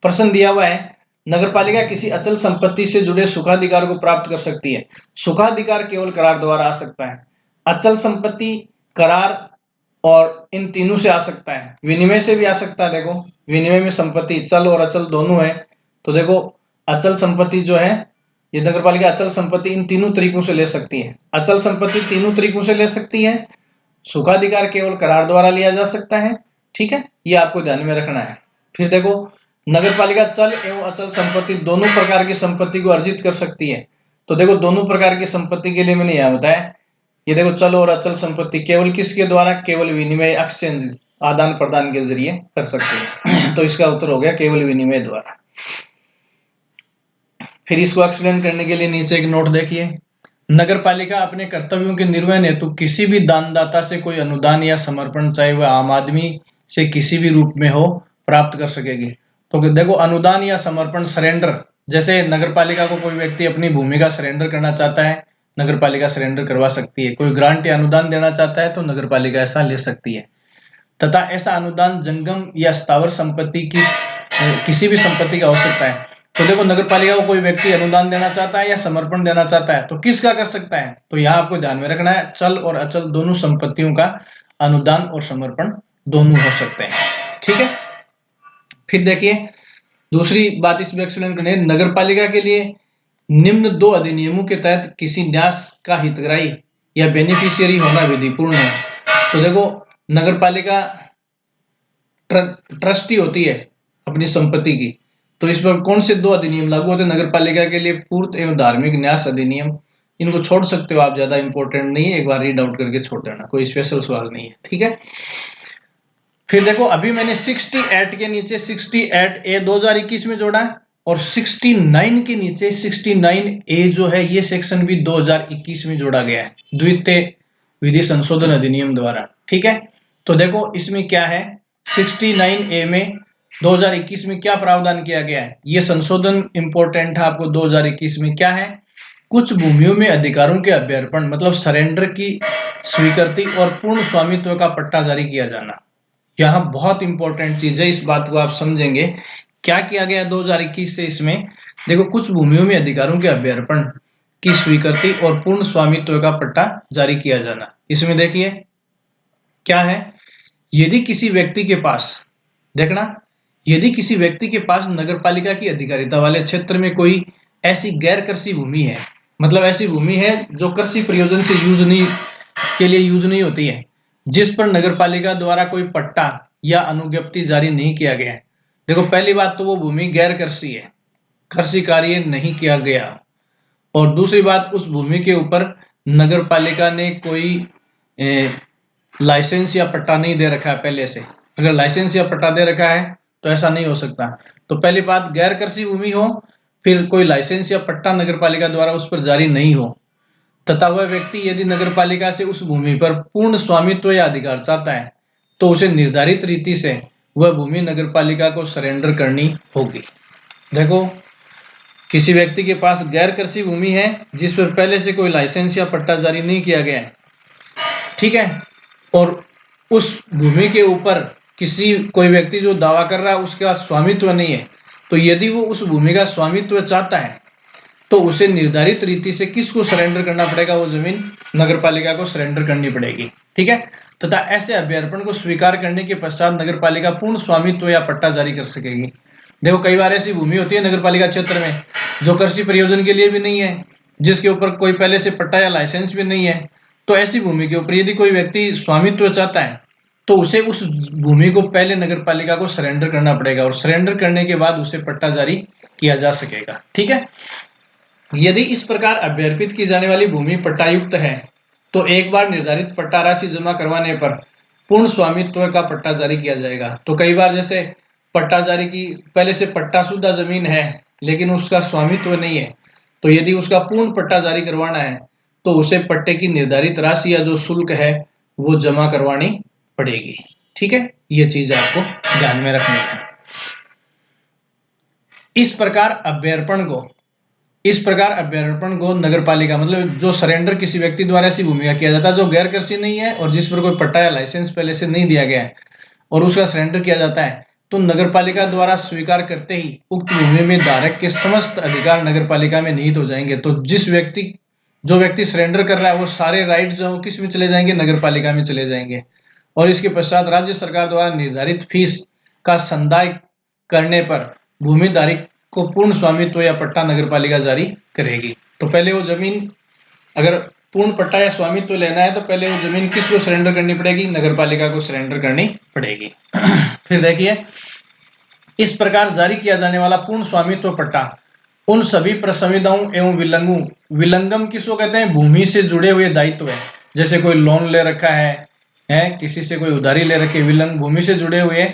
प्रश्न दिया हुआ है, नगरपालिका किसी अचल संपत्ति से जुड़े सुखाधिकार को प्राप्त कर सकती है। सुखाधिकार केवल करार द्वारा आ सकता है, अचल संपत्ति, करार और इन तीनों से आ सकता है, विनिमय से भी आ सकता है। देखो विनिमय में संपत्ति चल और अचल दोनों है। तो देखो अचल संपत्ति जो है ये नगरपालिका अचल संपत्ति इन तीनों तरीकों से ले सकती है। अचल संपत्ति तीनों तरीकों से ले सकती है, सुखाधिकार केवल करार द्वारा लिया जा सकता है, ठीक है, ये आपको ध्यान में रखना है। फिर देखो नगरपालिका चल एवं अचल संपत्ति दोनों प्रकार की संपत्ति को अर्जित कर सकती है। तो देखो दोनों प्रकार की संपत्ति के लिए मैंने यह बताया, ये देखो चल और अचल संपत्ति केवल किसके द्वारा, केवल विनिमय एक्सचेंज आदान प्रदान के जरिए कर सकते हैं। तो इसका उत्तर हो गया केवल विनिमय द्वारा। फिर इसको एक्सप्लेन करने के लिए नीचे एक नोट देखिए, नगरपालिका अपने कर्तव्यों के निर्वहन हेतु किसी भी दानदाता से कोई अनुदान या समर्पण, चाहे वह आम आदमी से किसी भी रूप में हो, प्राप्त कर सकेगी। तो देखो अनुदान या समर्पण, सरेंडर, जैसे नगरपालिका को कोई व्यक्ति अपनी भूमि का सरेंडर करना चाहता है, नगरपालिका सरेंडर करवा सकती है। कोई ग्रांट या अनुदान देना चाहता है तो नगरपालिका ऐसा ले सकती है। तथा ऐसा अनुदान जंगम या स्थावर संपत्ति की किसी भी संपत्ति का हो सकता है। तो देखो नगरपालिका को कोई व्यक्ति अनुदान देना चाहता है या समर्पण देना चाहता है तो किसका कर सकता है, तो यहाँ आपको ध्यान में रखना है चल और अचल दोनों संपत्तियों का अनुदान और समर्पण दोनों हो सकते हैं। ठीक है, फिर देखिए दूसरी बात इसमें एक्सप्लेन करनी है, नगरपालिका के लिए निम्न दो अधिनियमों के तहत किसी न्यास का हितग्राही या बेनिफिशियरी होना विधिपूर्ण है। तो देखो नगरपालिका ट्रस्टी होती है अपनी संपत्ति की, तो इस पर कौन से दो अधिनियम लागू होते हैं नगरपालिका के लिए, पूर्त एवं धार्मिक न्यास अधिनियम। इनको छोड़ सकते हो आप, ज्यादा इंपॉर्टेंट नहीं है, एक बार रीड आउट करके छोड़ देना, कोई स्पेशल सवाल नहीं है। ठीक है, फिर देखो अभी मैंने 68 के नीचे 68A 2021 में जोड़ा है और 69 के नीचे 69A जो है ये सेक्शन भी 2021 में जोड़ा गया है द्वितीय विधि संशोधन अधिनियम द्वारा। ठीक है, तो देखो इसमें क्या है, 69A में 2021 में क्या प्रावधान किया गया है, ये संशोधन इंपॉर्टेंट है आपको। 2021 में क्या है, कुछ भूमियों में अधिकारों के अभ्यर्पण मतलब सरेंडर की स्वीकृति और पूर्ण स्वामित्व का पट्टा जारी किया जाना, यहाँ बहुत इंपॉर्टेंट चीज है, इस बात को आप समझेंगे। क्या किया गया 2021 से, इसमें देखो कुछ भूमियों में अधिकारों के अभ्यर्पण की स्वीकृति और पूर्ण स्वामित्व का पट्टा जारी किया जाना। इसमें देखिए क्या है, यदि किसी व्यक्ति के पास, देखना, यदि किसी व्यक्ति के पास नगरपालिका की अधिकारिता वाले क्षेत्र में कोई ऐसी गैर कृषि भूमि है, मतलब ऐसी भूमि है जो कृषि प्रयोजन से यूज नहीं होती है, जिस पर नगरपालिका द्वारा कोई पट्टा या अनुज्ञप्ति जारी नहीं किया गया है। देखो पहली बात तो वो भूमि गैर कृषि है, कृषि कार्य नहीं किया गया, और दूसरी बात उस भूमि के ऊपर नगरपालिका ने कोई लाइसेंस या पट्टा नहीं दे रखा है पहले से। अगर लाइसेंस या पट्टा दे रखा है तो ऐसा नहीं हो सकता। तो पहली बात गैर कृषि भूमि हो, फिर कोई लाइसेंस या पट्टा नगरपालिका द्वारा उस पर जारी नहीं हो, तथा वह व्यक्ति यदि नगरपालिका से उस भूमि पर पूर्ण स्वामित्व या अधिकार चाहता है तो उसे निर्धारित रीति से वह भूमि नगरपालिका को सरेंडर करनी होगी। देखो किसी व्यक्ति के पास गैर कृषि भूमि है जिस पर पहले से कोई लाइसेंस या पट्टा जारी नहीं किया गया है, ठीक है, और उस भूमि के ऊपर कोई व्यक्ति जो दावा कर रहा है उसका स्वामित्व नहीं है, तो यदि वो उस भूमि का स्वामित्व चाहता है तो उसे निर्धारित रीति से किसको सरेंडर करना पड़ेगा, वो जमीन नगरपालिका को सरेंडर करनी पड़ेगी। ठीक है, तथा ऐसे अभ्यर्पण को स्वीकार करने के पश्चात नगरपालिका पूर्ण स्वामित्व या पट्टा जारी कर सकेगी। देखो कई बार ऐसी भूमि होती है नगरपालिका क्षेत्र में जो कृषि प्रयोजन के लिए भी नहीं है, जिसके ऊपर कोई पहले से पट्टा या लाइसेंस भी नहीं है, तो ऐसी भूमि के ऊपर यदि कोई व्यक्ति स्वामित्व चाहता है तो उसे उस भूमि को पहले नगरपालिका को सरेंडर करना पड़ेगा, और सरेंडर करने के बाद उसे पट्टा जारी किया जा सकेगा। ठीक है, यदि इस प्रकार अभ्यर्पित की जाने वाली भूमि पट्टायुक्त है तो एक बार निर्धारित पट्टा राशि जमा करवाने पर पूर्ण स्वामित्व का पट्टा जारी किया जाएगा। तो कई बार जैसे पट्टा जारी की, पहले से पट्टाशुदा जमीन है लेकिन उसका स्वामित्व नहीं है, तो यदि उसका पूर्ण पट्टा जारी करवाना है तो उसे पट्टे की निर्धारित राशि या जो शुल्क है वो जमा करवानी पड़ेगी। ठीक है, ये चीज आपको ध्यान में रखनी है। इस प्रकार अभ्यर्पण को नगरपालिका मतलब जो सरेंडर किसी व्यक्ति द्वारा ऐसी भूमि का किया जाता है जो गैर कृषि नहीं है और जिस पर कोई पट्टा या लाइसेंस पहले से नहीं दिया गया है और उसका सरेंडर किया जाता है, तो नगरपालिका द्वारा स्वीकार करते ही उक्त भूमि में धारक के समस्त अधिकार नगरपालिका में निहित हो जाएंगे। तो जो व्यक्ति सरेंडर कर रहा है वो सारे राइट जो किस में चले जाएंगे, नगरपालिका में चले जाएंगे, और इसके पश्चात राज्य सरकार द्वारा निर्धारित फीस का संदाय करने पर भूमिधारी को पूर्ण स्वामित्व या पट्टा नगरपालिका जारी करेगी। तो पहले वो जमीन, अगर पूर्ण पट्टा या स्वामित्व लेना है तो पहले वो जमीन किसको सरेंडर करनी पड़ेगी, नगरपालिका को सरेंडर करनी पड़ेगी। फिर देखिए इस प्रकार जारी किया जाने वाला पूर्ण स्वामित्व पट्टा उन सभी प्रसंविदाओं एवं विलंगम किसको कहते हैं? भूमि से जुड़े हुए दायित्व है। जैसे कोई लोन ले रखा है किसी से कोई उधारी ले रखी, विलंग भूमि से जुड़े हुए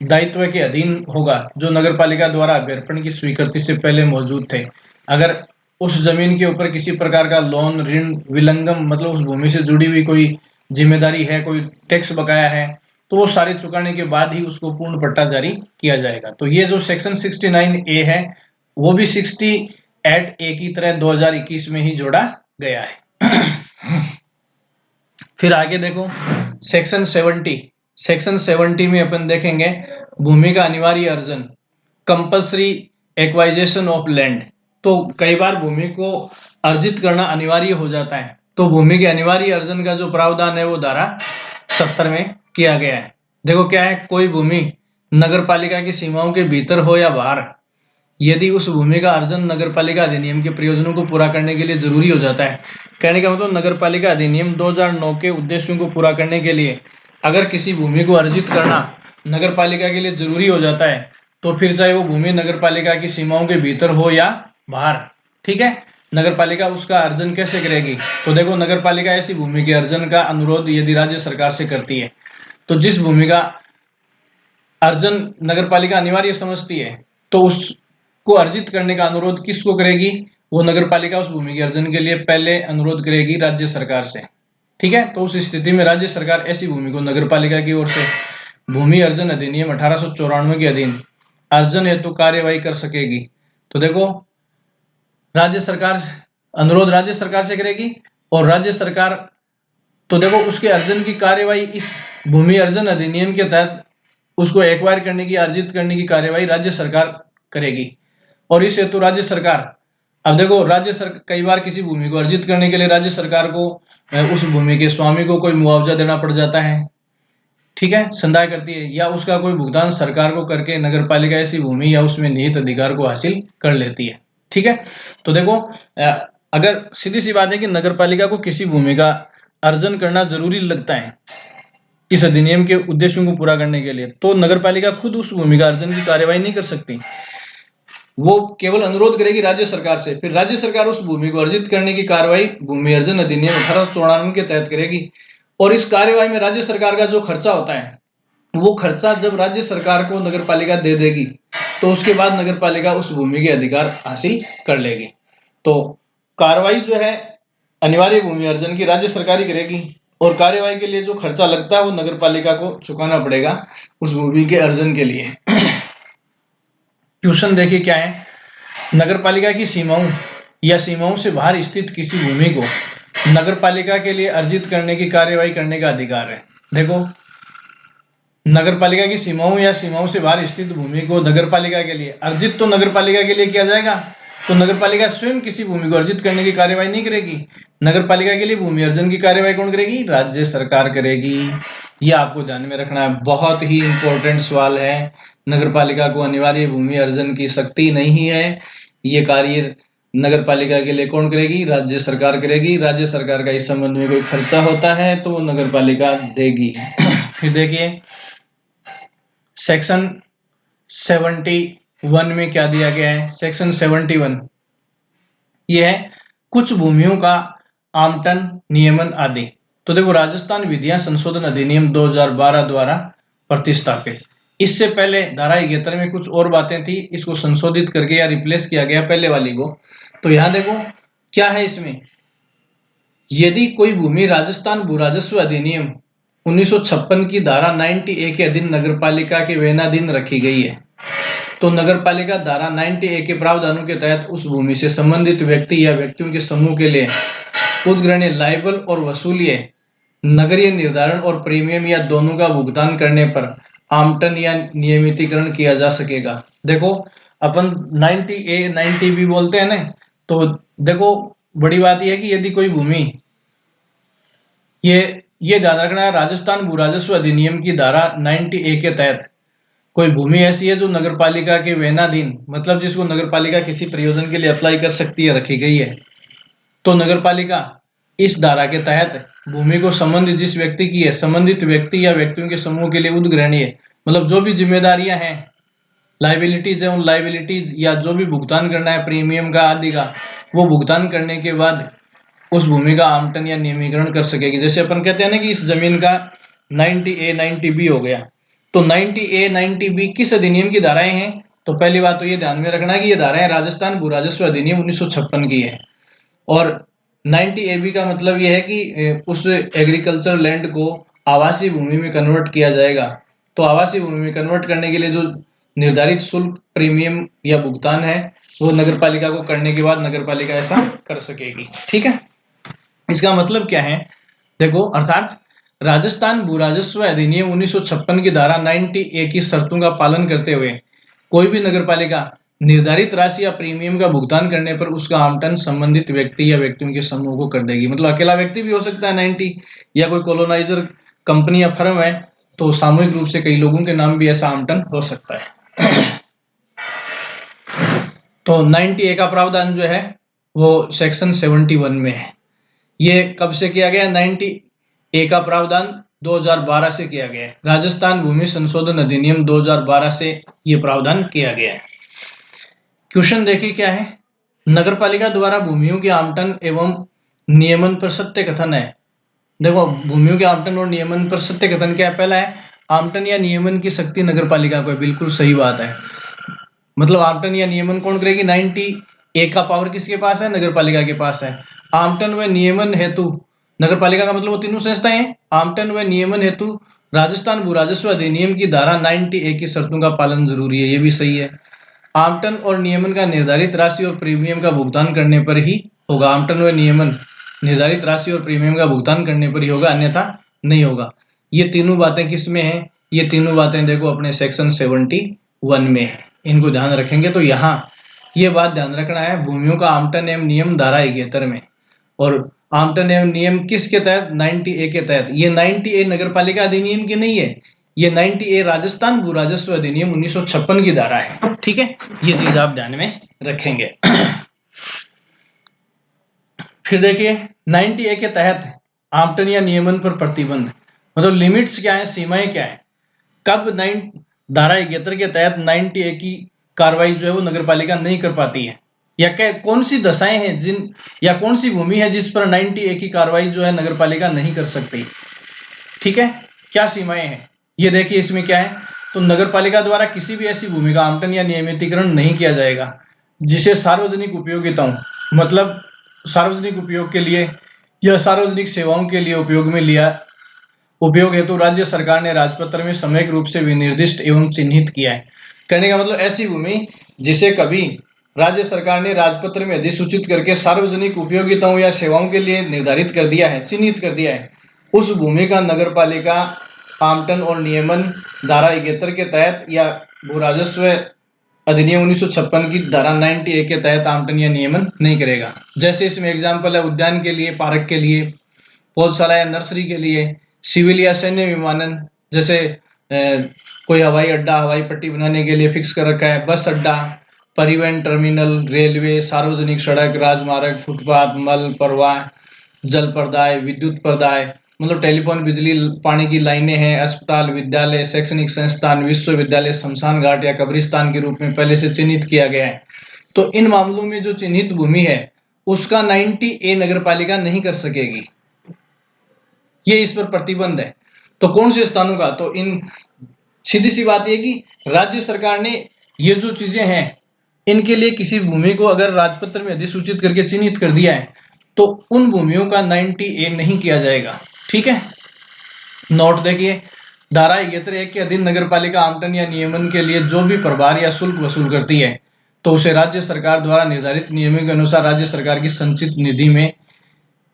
दायित्व के अधीन होगा जो नगरपालिका द्वारा अभ्यर्पण की स्वीकृति से पहले मौजूद थे। अगर उस जमीन के ऊपर किसी प्रकार का लोन, ऋण, विलंगम मतलब उस भूमि से जुड़ी हुई कोई जिम्मेदारी है, कोई टैक्स बकाया है, तो वो सारे चुकाने के बाद ही उसको पूर्ण पट्टा जारी किया जाएगा। तो ये जो सेक्शन 69A है वो भी 68A की तरह 2021 में ही जोड़ा गया है। फिर आगे देखो सेक्शन 70 में अपन देखेंगे भूमि का अनिवार्य अर्जन, कंपल्सरी एक्वाइजेशन ऑफ लैंड। तो कई बार भूमि को अर्जित करना अनिवार्य हो जाता है, तो भूमि के अनिवार्य अर्जन का जो प्रावधान है वो धारा 70 में किया गया है। देखो क्या है, कोई भूमि नगरपालिका की सीमाओं के भीतर हो या बाहर, यदि उस भूमि का अर्जन नगरपालिका अधिनियम के प्रयोजनों को पूरा करने के लिए जरूरी हो जाता है। कहने का मतलब नगरपालिका अधिनियम 2009 के उद्देश्यों को पूरा करने के लिए अगर किसी भूमि को अर्जित करना नगरपालिका के लिए जरूरी हो जाता है, तो फिर चाहे वो भूमि नगरपालिका की सीमाओं के भीतर हो या बाहर, ठीक है, नगरपालिका उसका अर्जन कैसे करेगी? तो देखो नगरपालिका ऐसी भूमि के अर्जन का अनुरोध यदि राज्य सरकार से करती है, तो जिस भूमि का अर्जन नगरपालिका अनिवार्य समझती है, तो उसको अर्जित करने का अनुरोध किसको करेगी? वो नगरपालिका उस भूमि के अर्जन के लिए पहले अनुरोध करेगी राज्य सरकार से, ठीक है। तो उस स्थिति में राज्य सरकार ऐसी भूमि को नगरपालिका की ओर से भूमि अर्जन अधिनियम 1894 के अधीन अर्जन हेतु कार्यवाही कर सकेगी। तो देखो राज्य सरकार अनुरोध राज्य सरकार से करेगी और राज्य सरकार, तो देखो उसके अर्जन की कार्यवाही इस भूमि अर्जन अधिनियम के तहत उसको एक्वायर करने की, अर्जित करने की कार्यवाही राज्य सरकार करेगी। और इस हेतु राज्य सरकार, अब देखो राज्य सरकार कई बार किसी भूमि को अर्जित करने के लिए राज्य सरकार को उस भूमि के स्वामी को कोई मुआवजा देना पड़ जाता है, ठीक है, संदाय करती है, या उसका कोई भुगतान सरकार को करके नगरपालिका ऐसी भूमि या उसमें निहित अधिकार को हासिल कर लेती है, ठीक है। तो देखो अगर सीधी सी बात है कि नगरपालिका को किसी भूमि का अर्जन करना जरूरी लगता है इस अधिनियम के उद्देश्यों को पूरा करने के लिए, तो नगरपालिका खुद उस भूमि का अर्जन की कार्यवाही नहीं कर सकती, वो केवल अनुरोध करेगी राज्य सरकार से। फिर राज्य सरकार उस भूमि को अर्जित करने की कार्रवाई भूमि अर्जन अधिनियम 1894 के तहत करेगी। और इस कार्यवाही में राज्य सरकार का जो खर्चा होता है, वो खर्चा जब राज्य सरकार को नगरपालिका दे देगी, तो उसके बाद नगरपालिका उस भूमि के अधिकार हासिल कर लेगी। तो कार्रवाई जो है अनिवार्य भूमि अर्जन की राज्य सरकार ही करेगी, और कार्यवाही के लिए जो खर्चा लगता है वो नगरपालिका को चुकाना पड़ेगा उस भूमि के अर्जन के लिए। क्वेश्चन देखिए क्या है, नगरपालिका की सीमाओं या सीमाओं से बाहर स्थित किसी भूमि को नगरपालिका के लिए अर्जित करने की कार्यवाही करने का अधिकार है। देखो नगरपालिका की सीमाओं या सीमाओं से बाहर स्थित भूमि को नगरपालिका के लिए अर्जित तो नगरपालिका के लिए किया जाएगा, तो नगरपालिका स्वयं किसी भूमि को अर्जित करने की कार्यवाही नहीं करेगी। नगरपालिका के लिए भूमि अर्जन की कार्यवाही कौन करेगी? राज्य सरकार करेगी। ये आपको ध्यान में रखना है, बहुत ही इंपॉर्टेंट सवाल है। नगरपालिका को अनिवार्य भूमि अर्जन की शक्ति नहीं है, ये कार्य नगरपालिका के लिए कौन करेगी? राज्य सरकार करेगी। राज्य सरकार का इस संबंध में कोई खर्चा होता है तो वो नगरपालिका देगी। फिर देखिए सेक्शन 71 में क्या दिया गया है। सेक्शन 71 ये है कुछ भूमियों का आवंटन, नियमन आदि। तो देखो राजस्थान विधियां संशोधन अधिनियम 2012 द्वारा प्रतिस्थापित, इससे पहले धारा 71 में कुछ और बातें थी, इसको संशोधित करके या रिप्लेस किया गया पहले वाली को। तो यहां देखो क्या है इसमें, यदि कोई भूमि राजस्थान भू राजस्व अधिनियम 1956 की धारा 90A के अधीन नगरपालिका के वेनाधीन रखी गई है, तो नगरपालिका धारा 90A के प्रावधानों के तहत उस भूमि से संबंधित व्यक्ति या व्यक्तियों के समूह के लिए उद्ग्रहणीय लायबल और वसूलिए नगरीय निर्धारण और प्रीमियम या दोनों का भुगतान करने पर आवंटन या नियमितीकरण किया जा सकेगा। देखो अपन 90A 90B बोलते हैं ना, तो देखो बड़ी बात यह है कि यदि कोई भूमि, ये ध्यान रखना है, राजस्थान भू राजस्व अधिनियम की धारा 90A के तहत कोई भूमि ऐसी है जो नगरपालिका के वेनाधीन, मतलब जिसको नगरपालिका किसी प्रयोजन के लिए अप्लाई कर सकती है, रखी गई है, तो नगरपालिका इस धारा के तहत भूमि को संबंधित जिस व्यक्ति की है, संबंधित व्यक्ति या व्यक्तियों के समूह के लिए उद्ग्रहणीय, मतलब जो भी जिम्मेदारियां हैं लाइबिलिटीज है, उन लाइबिलिटीज या जो भी भुगतान करना है प्रीमियम का आदि का, वो भुगतान करने के बाद उस भूमि का आवंटन या नियमीकरण कर सकेगी। जैसे अपन कहते हैं ना कि इस जमीन का 90A 90B हो गया, तो 90A 90B किस अधिनियम की धाराएं हैं? तो पहली बात तो ये ध्यान में रखना कि ये धाराएं राजस्थान भू राजस्व अधिनियम 1956 की है। और 90AB का मतलब ये है कि उस एग्रीकल्चर लैंड को आवासीय भूमि में कन्वर्ट किया जाएगा। तो आवासीय भूमि में कन्वर्ट करने के लिए जो निर्धारित शुल्क प्रीमियम या भुगतान है वो नगर पालिका को करने के बाद नगर पालिका ऐसा कर सकेगी। ठीक है, इसका मतलब क्या है? देखो, अर्थात राजस्थान भू राजस्व अधिनियम 1956 की धारा 90A की शर्तों का पालन करते हुए कोई भी नगर पालिका निर्धारित राशि या प्रीमियम का भुगतान करने पर उसका आवंटन संबंधित व्यक्ति या व्यक्तियों के समूह को कर देगी। मतलब अकेला व्यक्ति भी हो सकता है 90, या कोई कॉलोनाइजर कंपनी या फर्म है तो सामूहिक रूप से कई लोगों के नाम भी ऐसा आवंटन हो सकता है। तो 90A का प्रावधान जो है वो सेक्शन 71 में है। ये कब से किया गया? 90A का प्रावधान 2012 से किया गया है। राजस्थान भूमि संशोधन अधिनियम 2012 से ये प्रावधान किया गया है। क्वेश्चन देखिए क्या है? नगरपालिका द्वारा भूमियों के आवंटन एवं नियमन पर सत्य कथन है। देखो, भूमियों के आवंटन और नियमन पर सत्य कथन क्या है? पहला है, आवंटन या नियमन की शक्ति नगरपालिका को है। बिल्कुल सही बात है। मतलब आवंटन या नियमन कौन करेगी? 90A का पावर किसके पास है? नगरपालिका के पास है। आवंटन व नियमन हेतु नगरपालिका का मतलब वो तीनों संस्थाएं हैं। आवंटन व नियमन हेतु राजस्थान भू राजस्व अधिनियम की धारा 90A की शर्तों का पालन जरूरी है। ये भी सही है। आवंटन और नियमन का निर्धारित राशि और प्रीमियम का भुगतान करने पर ही होगा। आवंटन व नियमन निर्धारित राशि और प्रीमियम का भुगतान करने पर ही होगा, अन्यथा नहीं होगा। ये तीनों बातें किस में है? ये तीनों बातें देखो अपने सेक्शन 71 में है। इनको ध्यान रखेंगे तो यहाँ ये बात ध्यान रखना है, भूमियों का आवंटन एवं नियम धारा 71 में। और आवंटन एवं नियम किसके तहत? 90A के तहत। ये 90A नगरपालिका अधिनियम की नहीं है, ये 90A राजस्थान भू राजस्व अधिनियम 1956 की धारा है। ठीक है, ये चीज आप ध्यान में रखेंगे। फिर देखिए 90A के तहत आवंटन या नियमन पर प्रतिबंध, मतलब लिमिट्स क्या है, सीमाएं क्या है? कब धारा 71 के तहत 90A की कार्रवाई जो है वो नगरपालिका नहीं कर पाती है, या क्या कौन सी दशाएं हैं जिन, या कौन सी भूमि है जिस पर 90A की कार्रवाई जो है नगरपालिका नहीं कर सकती? ठीक है, क्या सीमाएं हैं ये देखिए। इसमें क्या है? तो नगरपालिका द्वारा किसी भी ऐसी भूमि का आवंटन या नियमितीकरण नहीं किया जाएगा जिसे सार्वजनिक उपयोगिताओं, मतलब सार्वजनिक उपयोग के लिए या सार्वजनिक सेवाओं के लिए उपयोग हेतु राज्य सरकार ने राजपत्र में सामयिक रूप से विनिर्दिष्ट एवं चिन्हित किया है। कहने का मतलब ऐसी भूमि जिसे कभी राज्य सरकार ने राजपत्र में अधिसूचित करके सार्वजनिक उपयोगिताओं या सेवाओं के लिए निर्धारित कर दिया है, चिन्हित कर दिया है, उस भूमि का नगरपालिका आवंटन और नियमन धारा 71 के तहत या भू राजस्व अधिनियम 1956 की धारा 90A के तहत आवंटन या नियमन नहीं करेगा। जैसे इसमें एग्जाम्पल है उद्यान के लिए, पार्क के लिए, पौधशाला या नर्सरी के लिए, सिविल या सैन्य विमानन, जैसे कोई हवाई अड्डा, हवाई पट्टी बनाने के लिए फिक्स कर रखा है, बस अड्डा, परिवहन टर्मिनल, रेलवे, सार्वजनिक सड़क, राजमार्ग, फुटपाथ, मल प्रवाह, जल प्रदाय, विद्युत प्रदाय, मतलब टेलीफोन, बिजली, पानी की लाइनें हैं, अस्पताल, विद्यालय, शैक्षणिक संस्थान, विश्वविद्यालय, शमशान घाट या कब्रिस्तान के रूप में पहले से चिन्हित किया गया है। तो इन मामलों में जो चिन्हित भूमि है उसका 90A नगरपालिका नहीं कर सकेगी, ये इस पर प्रतिबंध है। तो कौन से स्थानों का? तो इन, सीधी सी बात है कि राज्य सरकार ने ये जो चीजें हैं इनके लिए किसी भूमि को अगर राजपत्र में अधिसूचित करके चिन्हित कर दिया है तो उन भूमियों का 90A नहीं किया जाएगा। ठीक है, नोट देखिए, धारा 71 के अधीन नगरपालिका आवंटन या नियमन के लिए जो भी प्रभार या शुल्क वसूल करती है तो उसे राज्य सरकार द्वारा निर्धारित नियमों के अनुसार राज्य सरकार की संचित निधि में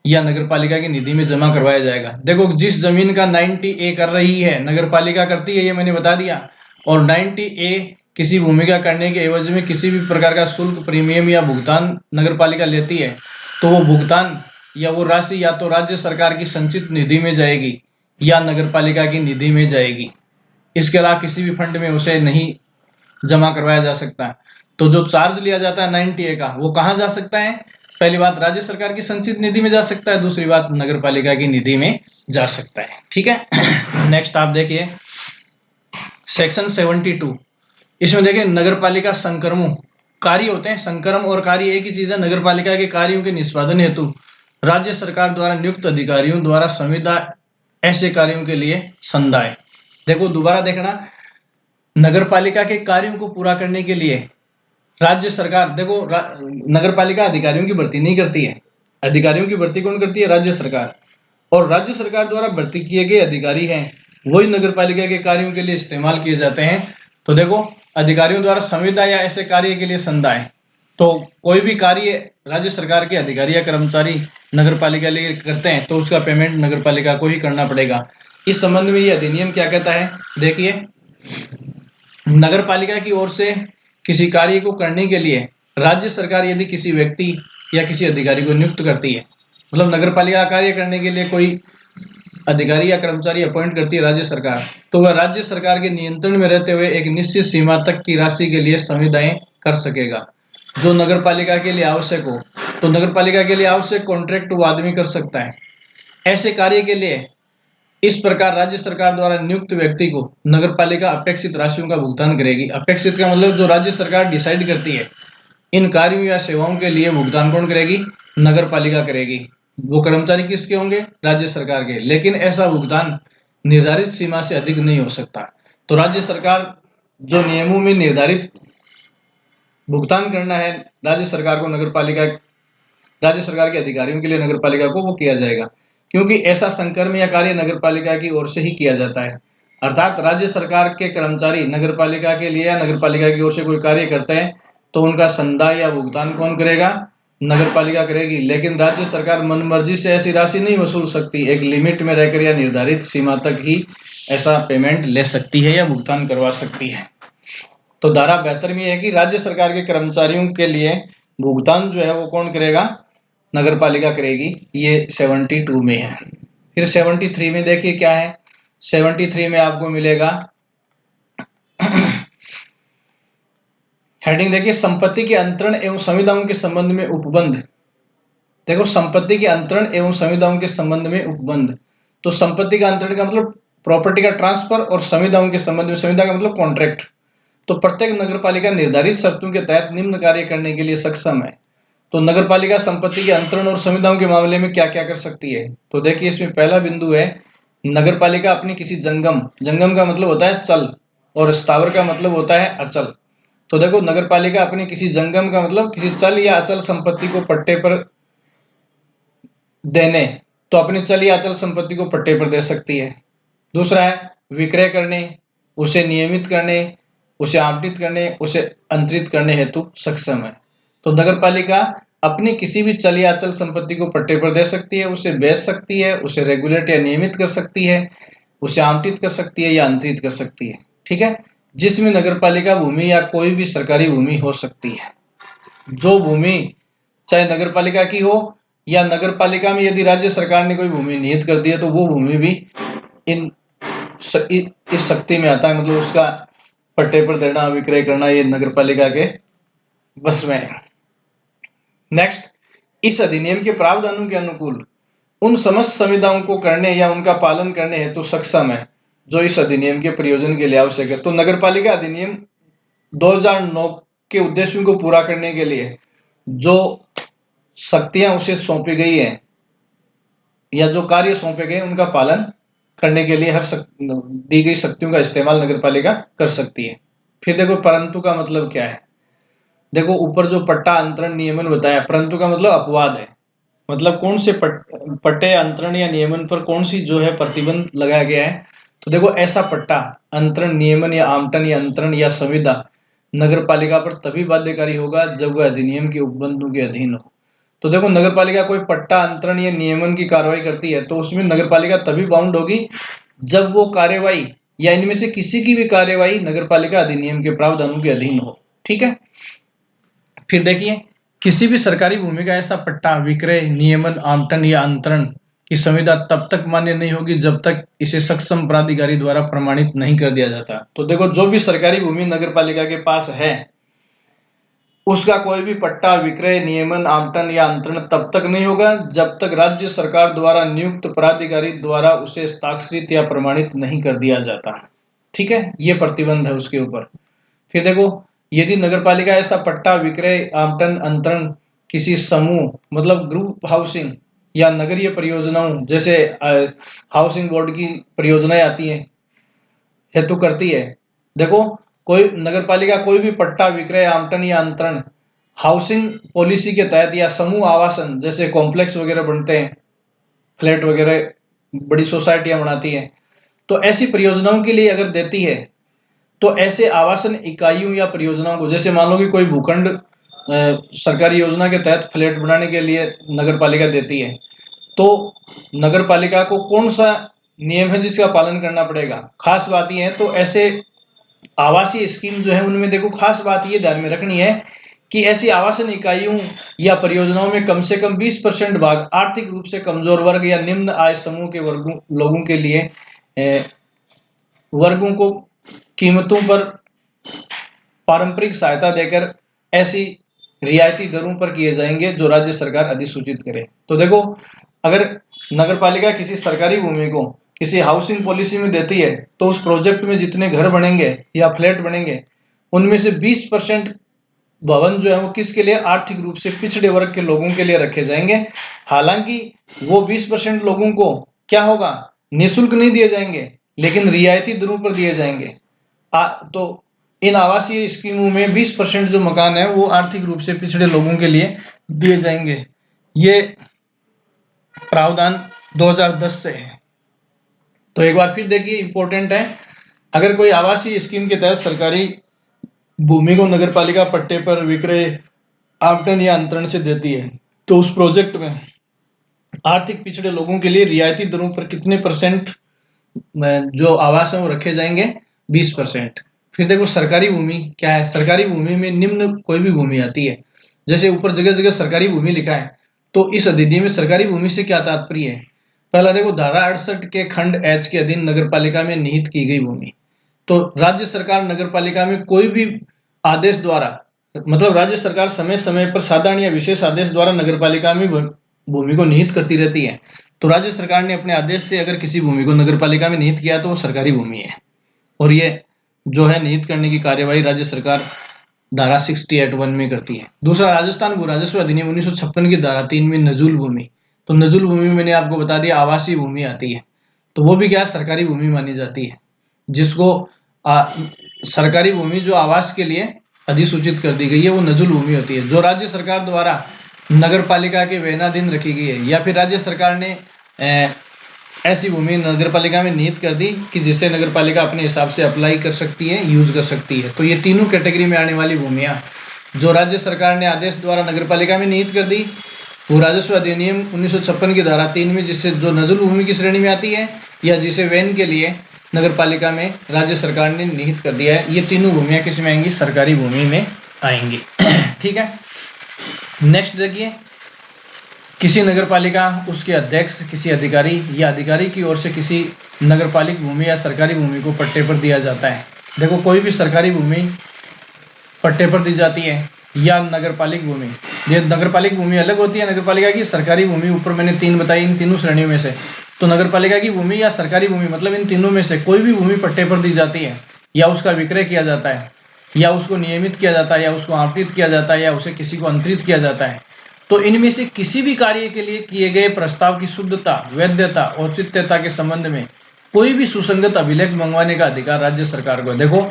या नगरपालिका की निधि में जमा करवाया जाएगा। देखो, जिस जमीन का 90A कर रही है नगरपालिका करती है, ये मैंने बता दिया, और 90A किसी भूमि का करने के एवज में किसी भी प्रकार का शुल्क, प्रीमियम या भुगतान नगरपालिका लेती है तो वो भुगतान या वो राशि या तो राज्य सरकार की संचित निधि में जाएगी या नगरपालिका की निधि में जाएगी। इसके अलावा किसी भी फंड में उसे नहीं जमा करवाया जा सकता। तो जो चार्ज लिया जाता है 90A का वो कहाँ जा सकता है? पहली बात राज्य सरकार की संचित निधि में जा सकता है, दूसरी बात नगरपालिका की निधि में जा सकता है। ठीक है, नेक्स्ट आप देखिए सेक्शन 72 इसमें देखिए नगर पालिका संक्रमण कार्य होते हैं। संक्रम और कार्य एक ही चीज है। नगर पालिका के कार्यों के निष्पादन हेतु राज्य सरकार द्वारा नियुक्त अधिकारियों द्वारा संविदा ऐसे कार्यों के लिए संदाय। देखो दोबारा देखना, नगर पालिका के कार्यों को पूरा करने के लिए राज्य सरकार, देखो नगर पालिका अधिकारियों की भर्ती नहीं करती है। अधिकारियों की भर्ती कौन करती है? राज्य सरकार। और राज्य सरकार द्वारा भर्ती किए गए अधिकारी हैं वही नगर पालिका के कार्यों के लिए इस्तेमाल किए जाते हैं। तो देखो अधिकारियों द्वारा संविदा या ऐसे कार्य के लिए संदाय, तो कोई भी कार्य राज्य सरकार के अधिकारी या कर्मचारी नगर पालिका के लिए करते हैं तो उसका पेमेंट नगर पालिका को ही करना पड़ेगा। इस संबंध में यह अधिनियम क्या कहता है? देखिए, नगर पालिका की ओर से किसी कार्य को करने के लिए राज्य सरकार यदि किसी व्यक्ति या किसी अधिकारी को नियुक्त करती है, मतलब नगर पालिका कार्य करने के लिए कोई अधिकारी या कर्मचारी अपॉइंट करती है राज्य सरकार, तो वह राज्य सरकार के नियंत्रण में रहते हुए एक निश्चित सीमा तक की राशि के लिए संविदाएं कर सकेगा जो नगर पालिका के लिए आवश्यक हो। तो नगर पालिका के लिए आवश्यक कॉन्ट्रैक्ट वो आदमी कर सकता है। ऐसे कार्य के लिए इस प्रकार राज्य सरकार द्वारा नियुक्त व्यक्ति को नगर पालिका अपेक्षित राशियों का भुगतान करेगी। अपेक्षित का मतलब जो राज्य सरकार डिसाइड करती है इन कार्यों या सेवाओं के लिए भुगतान कौन करेगी? नगर पालिका करेगी। वो कर्मचारी किसके होंगे? राज्य सरकार के। लेकिन ऐसा भुगतान निर्धारित सीमा से अधिक नहीं हो सकता। तो राज्य सरकार जो नियमों में निर्धारित भुगतान करना है राज्य सरकार को, नगर पालिका राज्य सरकार के अधिकारियों के लिए नगर पालिका को, वो किया जाएगा, क्योंकि ऐसा संकर्म या कार्य नगर पालिका की ओर से ही किया जाता है। अर्थात राज्य सरकार के कर्मचारी नगर पालिका के लिए या नगर पालिका की ओर से कोई कार्य करते हैं तो उनका संदाय या भुगतान कौन करेगा? नगर पालिका करेगी। लेकिन राज्य सरकार मनमर्जी से ऐसी राशि नहीं वसूल सकती। एक लिमिट में रहकर या निर्धारित सीमा तक ही ऐसा पेमेंट ले सकती है या भुगतान करवा सकती है। तो धारा 72 में है कि राज्य सरकार के कर्मचारियों के लिए भुगतान जो है वो कौन करेगा? नगर पालिका करेगी। ये 72 में है। फिर 73 में देखिए क्या है। 73 में आपको मिलेगा हेडिंग देखिए, संपत्ति के अंतरण एवं संविदाओं के संबंध में उपबंध। देखो संपत्ति के अंतरण एवं संविदाओं के संबंध में उपबंध। तो संपत्ति का अंतरण का मतलब प्रॉपर्टी का ट्रांसफर, और संविदाओं के संबंध में संविदा का मतलब कॉन्ट्रैक्ट। तो प्रत्येक नगरपालिका निर्धारित शर्तों के तहत निम्न कार्य करने के लिए सक्षम है। तो नगरपालिका संपत्ति के अंतरण और संविदाओं के मामले में क्या क्या कर सकती है? तो देखिए इसमें पहला बिंदु है, नगरपालिका अपनी किसी जंगम, जंगम का मतलब होता है चल और स्थावर का मतलब होता है अचल। तो देखो नगरपालिका अपनी किसी जंगम का मतलब किसी चल या अचल संपत्ति को पट्टे पर देने, तो अपनी चल या अचल संपत्ति को पट्टे पर दे सकती है। दूसरा है विक्रय करने, उसे नियमित करने, उसे आवंटित करने, उसे अंतरित करने हेतु सक्षम है। तो नगरपालिका अपनी किसी भी चल या अचल संपत्ति को पट्टे पर दे सकती है, उसे बेच सकती है, उसे रेगुलेट या नियमित कर सकती है, उसे आवंटित कर सकती है या अंतरित कर सकती है। ठीक है, जिसमें नगरपालिका भूमि या कोई भी सरकारी भूमि हो सकती है। जो भूमि चाहे नगरपालिका की हो या नगरपालिका में यदि राज्य सरकार ने कोई भूमि नियत कर दी है तो वो भूमि भी इन इस शक्ति में आता है, मतलब उसका पट्टे पर देना, विक्रय करना, ये नगरपालिका के बस में है। नेक्स्ट, इस अधिनियम के प्रावधानों के अनुकूल उन समस्त संविधाओं को करने या उनका पालन करने हेतु सक्षम है जो इस अधिनियम के प्रयोजन के लिए आवश्यक है। तो नगरपालिका अधिनियम 2009 के उद्देश्यों को पूरा करने के लिए जो शक्तियां उसे सौंपी गई है या जो कार्य सौंपे गए उनका पालन करने के लिए दी गई शक्तियों का इस्तेमाल नगरपालिका कर सकती है। फिर देखो परंतु का मतलब क्या है। देखो ऊपर जो पट्टा अंतरण नियमन बताया, परंतु का मतलब अपवाद है, मतलब कौन से पट्टे अंतरण या नियमन पर कौन सी जो है प्रतिबंध लगाया गया है। तो देखो ऐसा पट्टा अंतरण नियमन या आवंटन या अंतरण या संविदा नगरपालिका पर तभी बाध्यकारी होगा जब वह अधिनियम के उपबंधों के अधीन हो। तो देखो नगरपालिका कोई पट्टा अंतरण या नियमन की कार्रवाई करती है तो उसमें नगरपालिका तभी बाउंड होगी जब वो कार्यवाही या इनमें से किसी की भी कार्यवाही नगरपालिका अधिनियम के प्रावधानों के अधीन हो। ठीक है, फिर देखिए किसी भी सरकारी भूमि का ऐसा पट्टा विक्रय, नियमन, आवंटन या अंतरण की संविदा तब तक मान्य नहीं होगी जब तक इसे सक्षम प्राधिकारी द्वारा प्रमाणित नहीं कर दिया जाता। तो देखो जो भी सरकारी भूमि नगरपालिका के पास है उसका कोई भी पट्टा विक्रय, नियमन, आवंटन या अंतरण तब तक नहीं होगा जब तक राज्य सरकार द्वारा नियुक्त प्राधिकारी द्वारा उसे हस्ताक्षरित या प्रमाणित नहीं कर दिया जाता। ठीक है, ये प्रतिबंध है उसके ऊपर। फिर देखो, यदि नगरपालिका ऐसा पट्टा विक्रय आवंटन अंतरण किसी समूह मतलब ग्रुप हाउसिंग या नगरीय परियोजनाओं जैसे हाउसिंग बोर्ड की परियोजनाएं आती हैं हेतु करती है। देखो, कोई नगरपालिका कोई भी पट्टा विक्रय आवंटन या अंतरण हाउसिंग पॉलिसी के तहत या समूह आवासन जैसे कॉम्प्लेक्स वगैरह बनते हैं, फ्लैट वगैरह बड़ी सोसाइटियां बनाती हैं, तो ऐसी परियोजनाओं के लिए अगर देती है तो ऐसे आवासन इकाइयों या परियोजनाओं को, जैसे मान लो कि कोई भूखंड सरकारी योजना के तहत फ्लैट बनाने के लिए नगरपालिका देती है, तो नगरपालिका को कौन सा नियम है जिसका पालन करना पड़ेगा। खास बात यह है, तो ऐसे आवासीय स्कीम जो है उनमें देखो खास बात ये ध्यान में रखनी है कि ऐसी आवासन इकाइयों या परियोजनाओं में कम से कम 20% भाग आर्थिक रूप से कमजोर वर्ग या निम्न आय समूह के लोगों के लिए वर्गों को कीमतों पर पारंपरिक सहायता देकर ऐसी रियायती दरों पर किए जाएंगे जो राज्य सरकार अधिसूचित करे। तो देखो, अगर नगरपालिका किसी सरकारी भूमि को किसी हाउसिंग पॉलिसी में देती है तो उस प्रोजेक्ट में जितने घर बनेंगे या फ्लैट बनेंगे उनमें से 20% भवन जो है वो किसके लिए, आर्थिक रूप से पिछड़े वर्ग के लोगों के लिए रखे जाएंगे। हालांकि वो 20% लोगों को क्या होगा, निःशुल्क नहीं दिए जाएंगे लेकिन रियायती दरों पर दिए जाएंगे। तो इन आवासीय स्कीमों में 20% जो मकान है वो आर्थिक रूप से पिछड़े लोगों के लिए दिए जाएंगे। ये प्रावधान 2010 से है। तो एक बार फिर देखिए, इंपॉर्टेंट है, अगर कोई आवासीय स्कीम के तहत सरकारी भूमि को नगरपालिका पट्टे पर विक्रय आवंटन या अंतरण से देती है तो उस प्रोजेक्ट में आर्थिक पिछड़े लोगों के लिए रियायती दरों पर कितने परसेंट जो आवास है वो रखे जाएंगे, 20%। फिर देखो, सरकारी भूमि क्या है। सरकारी भूमि में निम्न कोई भी भूमि आती है, जैसे ऊपर जगह जगह सरकारी भूमि लिखा है, तो इस अधिनियम में सरकारी भूमि से क्या तात्पर्य है। पहला देखो, धारा 68 के खंड एच के अधीन नगरपालिका में निहित की गई भूमि। तो राज्य सरकार नगरपालिका में कोई भी आदेश द्वारा, मतलब राज्य सरकार समय समय पर साधारण या विशेष आदेश द्वारा नगरपालिका में भूमि को निहित करती रहती है। तो राज्य सरकार ने अपने आदेश से अगर किसी भूमि को नगरपालिका में निहित किया तो वो सरकारी भूमि है, और ये जो है निहित करने की कार्यवाही राज्य सरकार धारा 68(1) में करती है। दूसरा, राजस्थान भू राजस्व अधिनियम 1956 की धारा 3 में नजूल भूमि। तो नजूल भूमि मैंने आपको बता दिया आवासीय भूमि आती है, तो वो भी क्या सरकारी भूमि मानी जाती है, जिसको सरकारी भूमि जो आवास के लिए अधिसूचित कर दी गई है वो नजूल भूमि होती है, जो राज्य सरकार द्वारा नगरपालिका के वेनाधीन रखी गई है, या फिर राज्य सरकार ने ऐसी भूमि नगरपालिका में निहित कर दी कि जिसे नगरपालिका अपने हिसाब से अप्लाई कर सकती है, यूज कर सकती है। तो ये तीनों कैटेगरी में आने वाली भूमियां जो राज्य सरकार ने आदेश द्वारा नगरपालिका में निहित कर दी, वो राजस्व अधिनियम 1956 की धारा 3 में जिससे जो नजूल भूमि की श्रेणी में आती है, या जिसे वैन के लिए नगरपालिका में राज्य सरकार ने निहित कर दिया है, ये तीनों भूमियां किस में आएंगी, सरकारी भूमि में आएंगी। ठीक है, नेक्स्ट देखिए, किसी नगरपालिका उसके अध्यक्ष किसी अधिकारी या अधिकारी की ओर से किसी नगरपालिक भूमि या सरकारी भूमि को पट्टे पर दिया जाता है। देखो, कोई भी सरकारी भूमि पट्टे पर दी जाती है या नगरपालिक भूमि, ये नगरपालिक भूमि अलग होती है नगरपालिका की, सरकारी भूमि ऊपर मैंने 3 बताई, इन तीनों श्रेणियों में से तो नगरपालिका की भूमि या सरकारी भूमि मतलब इन तीनों में से कोई भी भूमि पट्टे पर दी जाती है या उसका विक्रय किया जाता है या उसको नियमित किया जाता है या उसको आवंटित किया जाता है या उसे किसी को अंतरित किया जाता है, तो इनमें से किसी भी कार्य के लिए किए गए प्रस्ताव की शुद्धता, वैधता, औचित्यता के संबंध में कोई भी सुसंगत अभिलेख मंगवाने का अधिकार राज्य सरकार को है। देखो,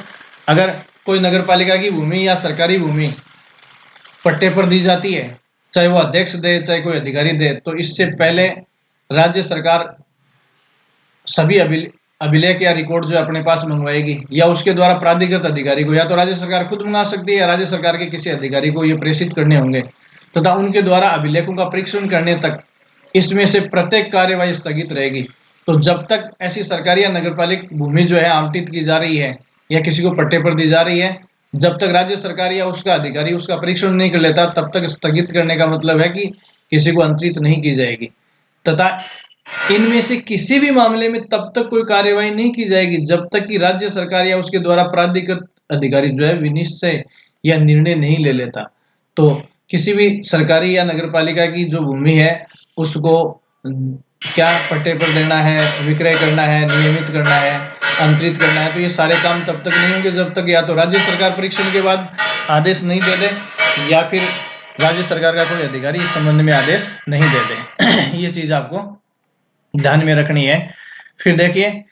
अगर कोई नगरपालिका की भूमि या सरकारी भूमि पट्टे पर दी जाती है, चाहे वो अध्यक्ष दे चाहे कोई अधिकारी दे, तो इससे पहले राज्य सरकार सभी अभिलेख या रिकॉर्ड जो अपने पास मंगवाएगी, या उसके द्वारा प्राधिकृत अधिकारी को, या तो राज्य सरकार खुद मंगा सकती है या राज्य सरकार के किसी अधिकारी को ये प्रेषित करने होंगे, तथा उनके द्वारा अभिलेखों का परीक्षण करने तक इसमें से प्रत्येक कार्यवाही स्थगित रहेगी। तो जब तक ऐसी सरकारी या नगरपालिक भूमि जो है आवंटित की जा रही है या किसी को पट्टे पर दी जा रही है, जब तक राज्य सरकार या उसका अधिकारी उसका परीक्षण नहीं कर लेता तब तक स्थगित करने का मतलब है कि किसी को अंतरित नहीं की जाएगी, तथा इनमें से किसी भी मामले में तब तक कोई कार्यवाही नहीं की जाएगी जब तक कि राज्य सरकार या उसके द्वारा प्राधिकृत अधिकारी जो है विनिश्चय या निर्णय नहीं ले लेता। तो किसी भी सरकारी या नगरपालिका की जो भूमि है उसको क्या पट्टे पर देना है, विक्रय करना है, नियमित करना है, अंतरित करना है, तो ये सारे काम तब तक नहीं होंगे जब तक या तो राज्य सरकार परीक्षण के बाद आदेश नहीं दे दे या फिर राज्य सरकार का कोई अधिकारी इस संबंध में आदेश नहीं दे दे। ये चीज आपको ध्यान में रखनी है। फिर देखिए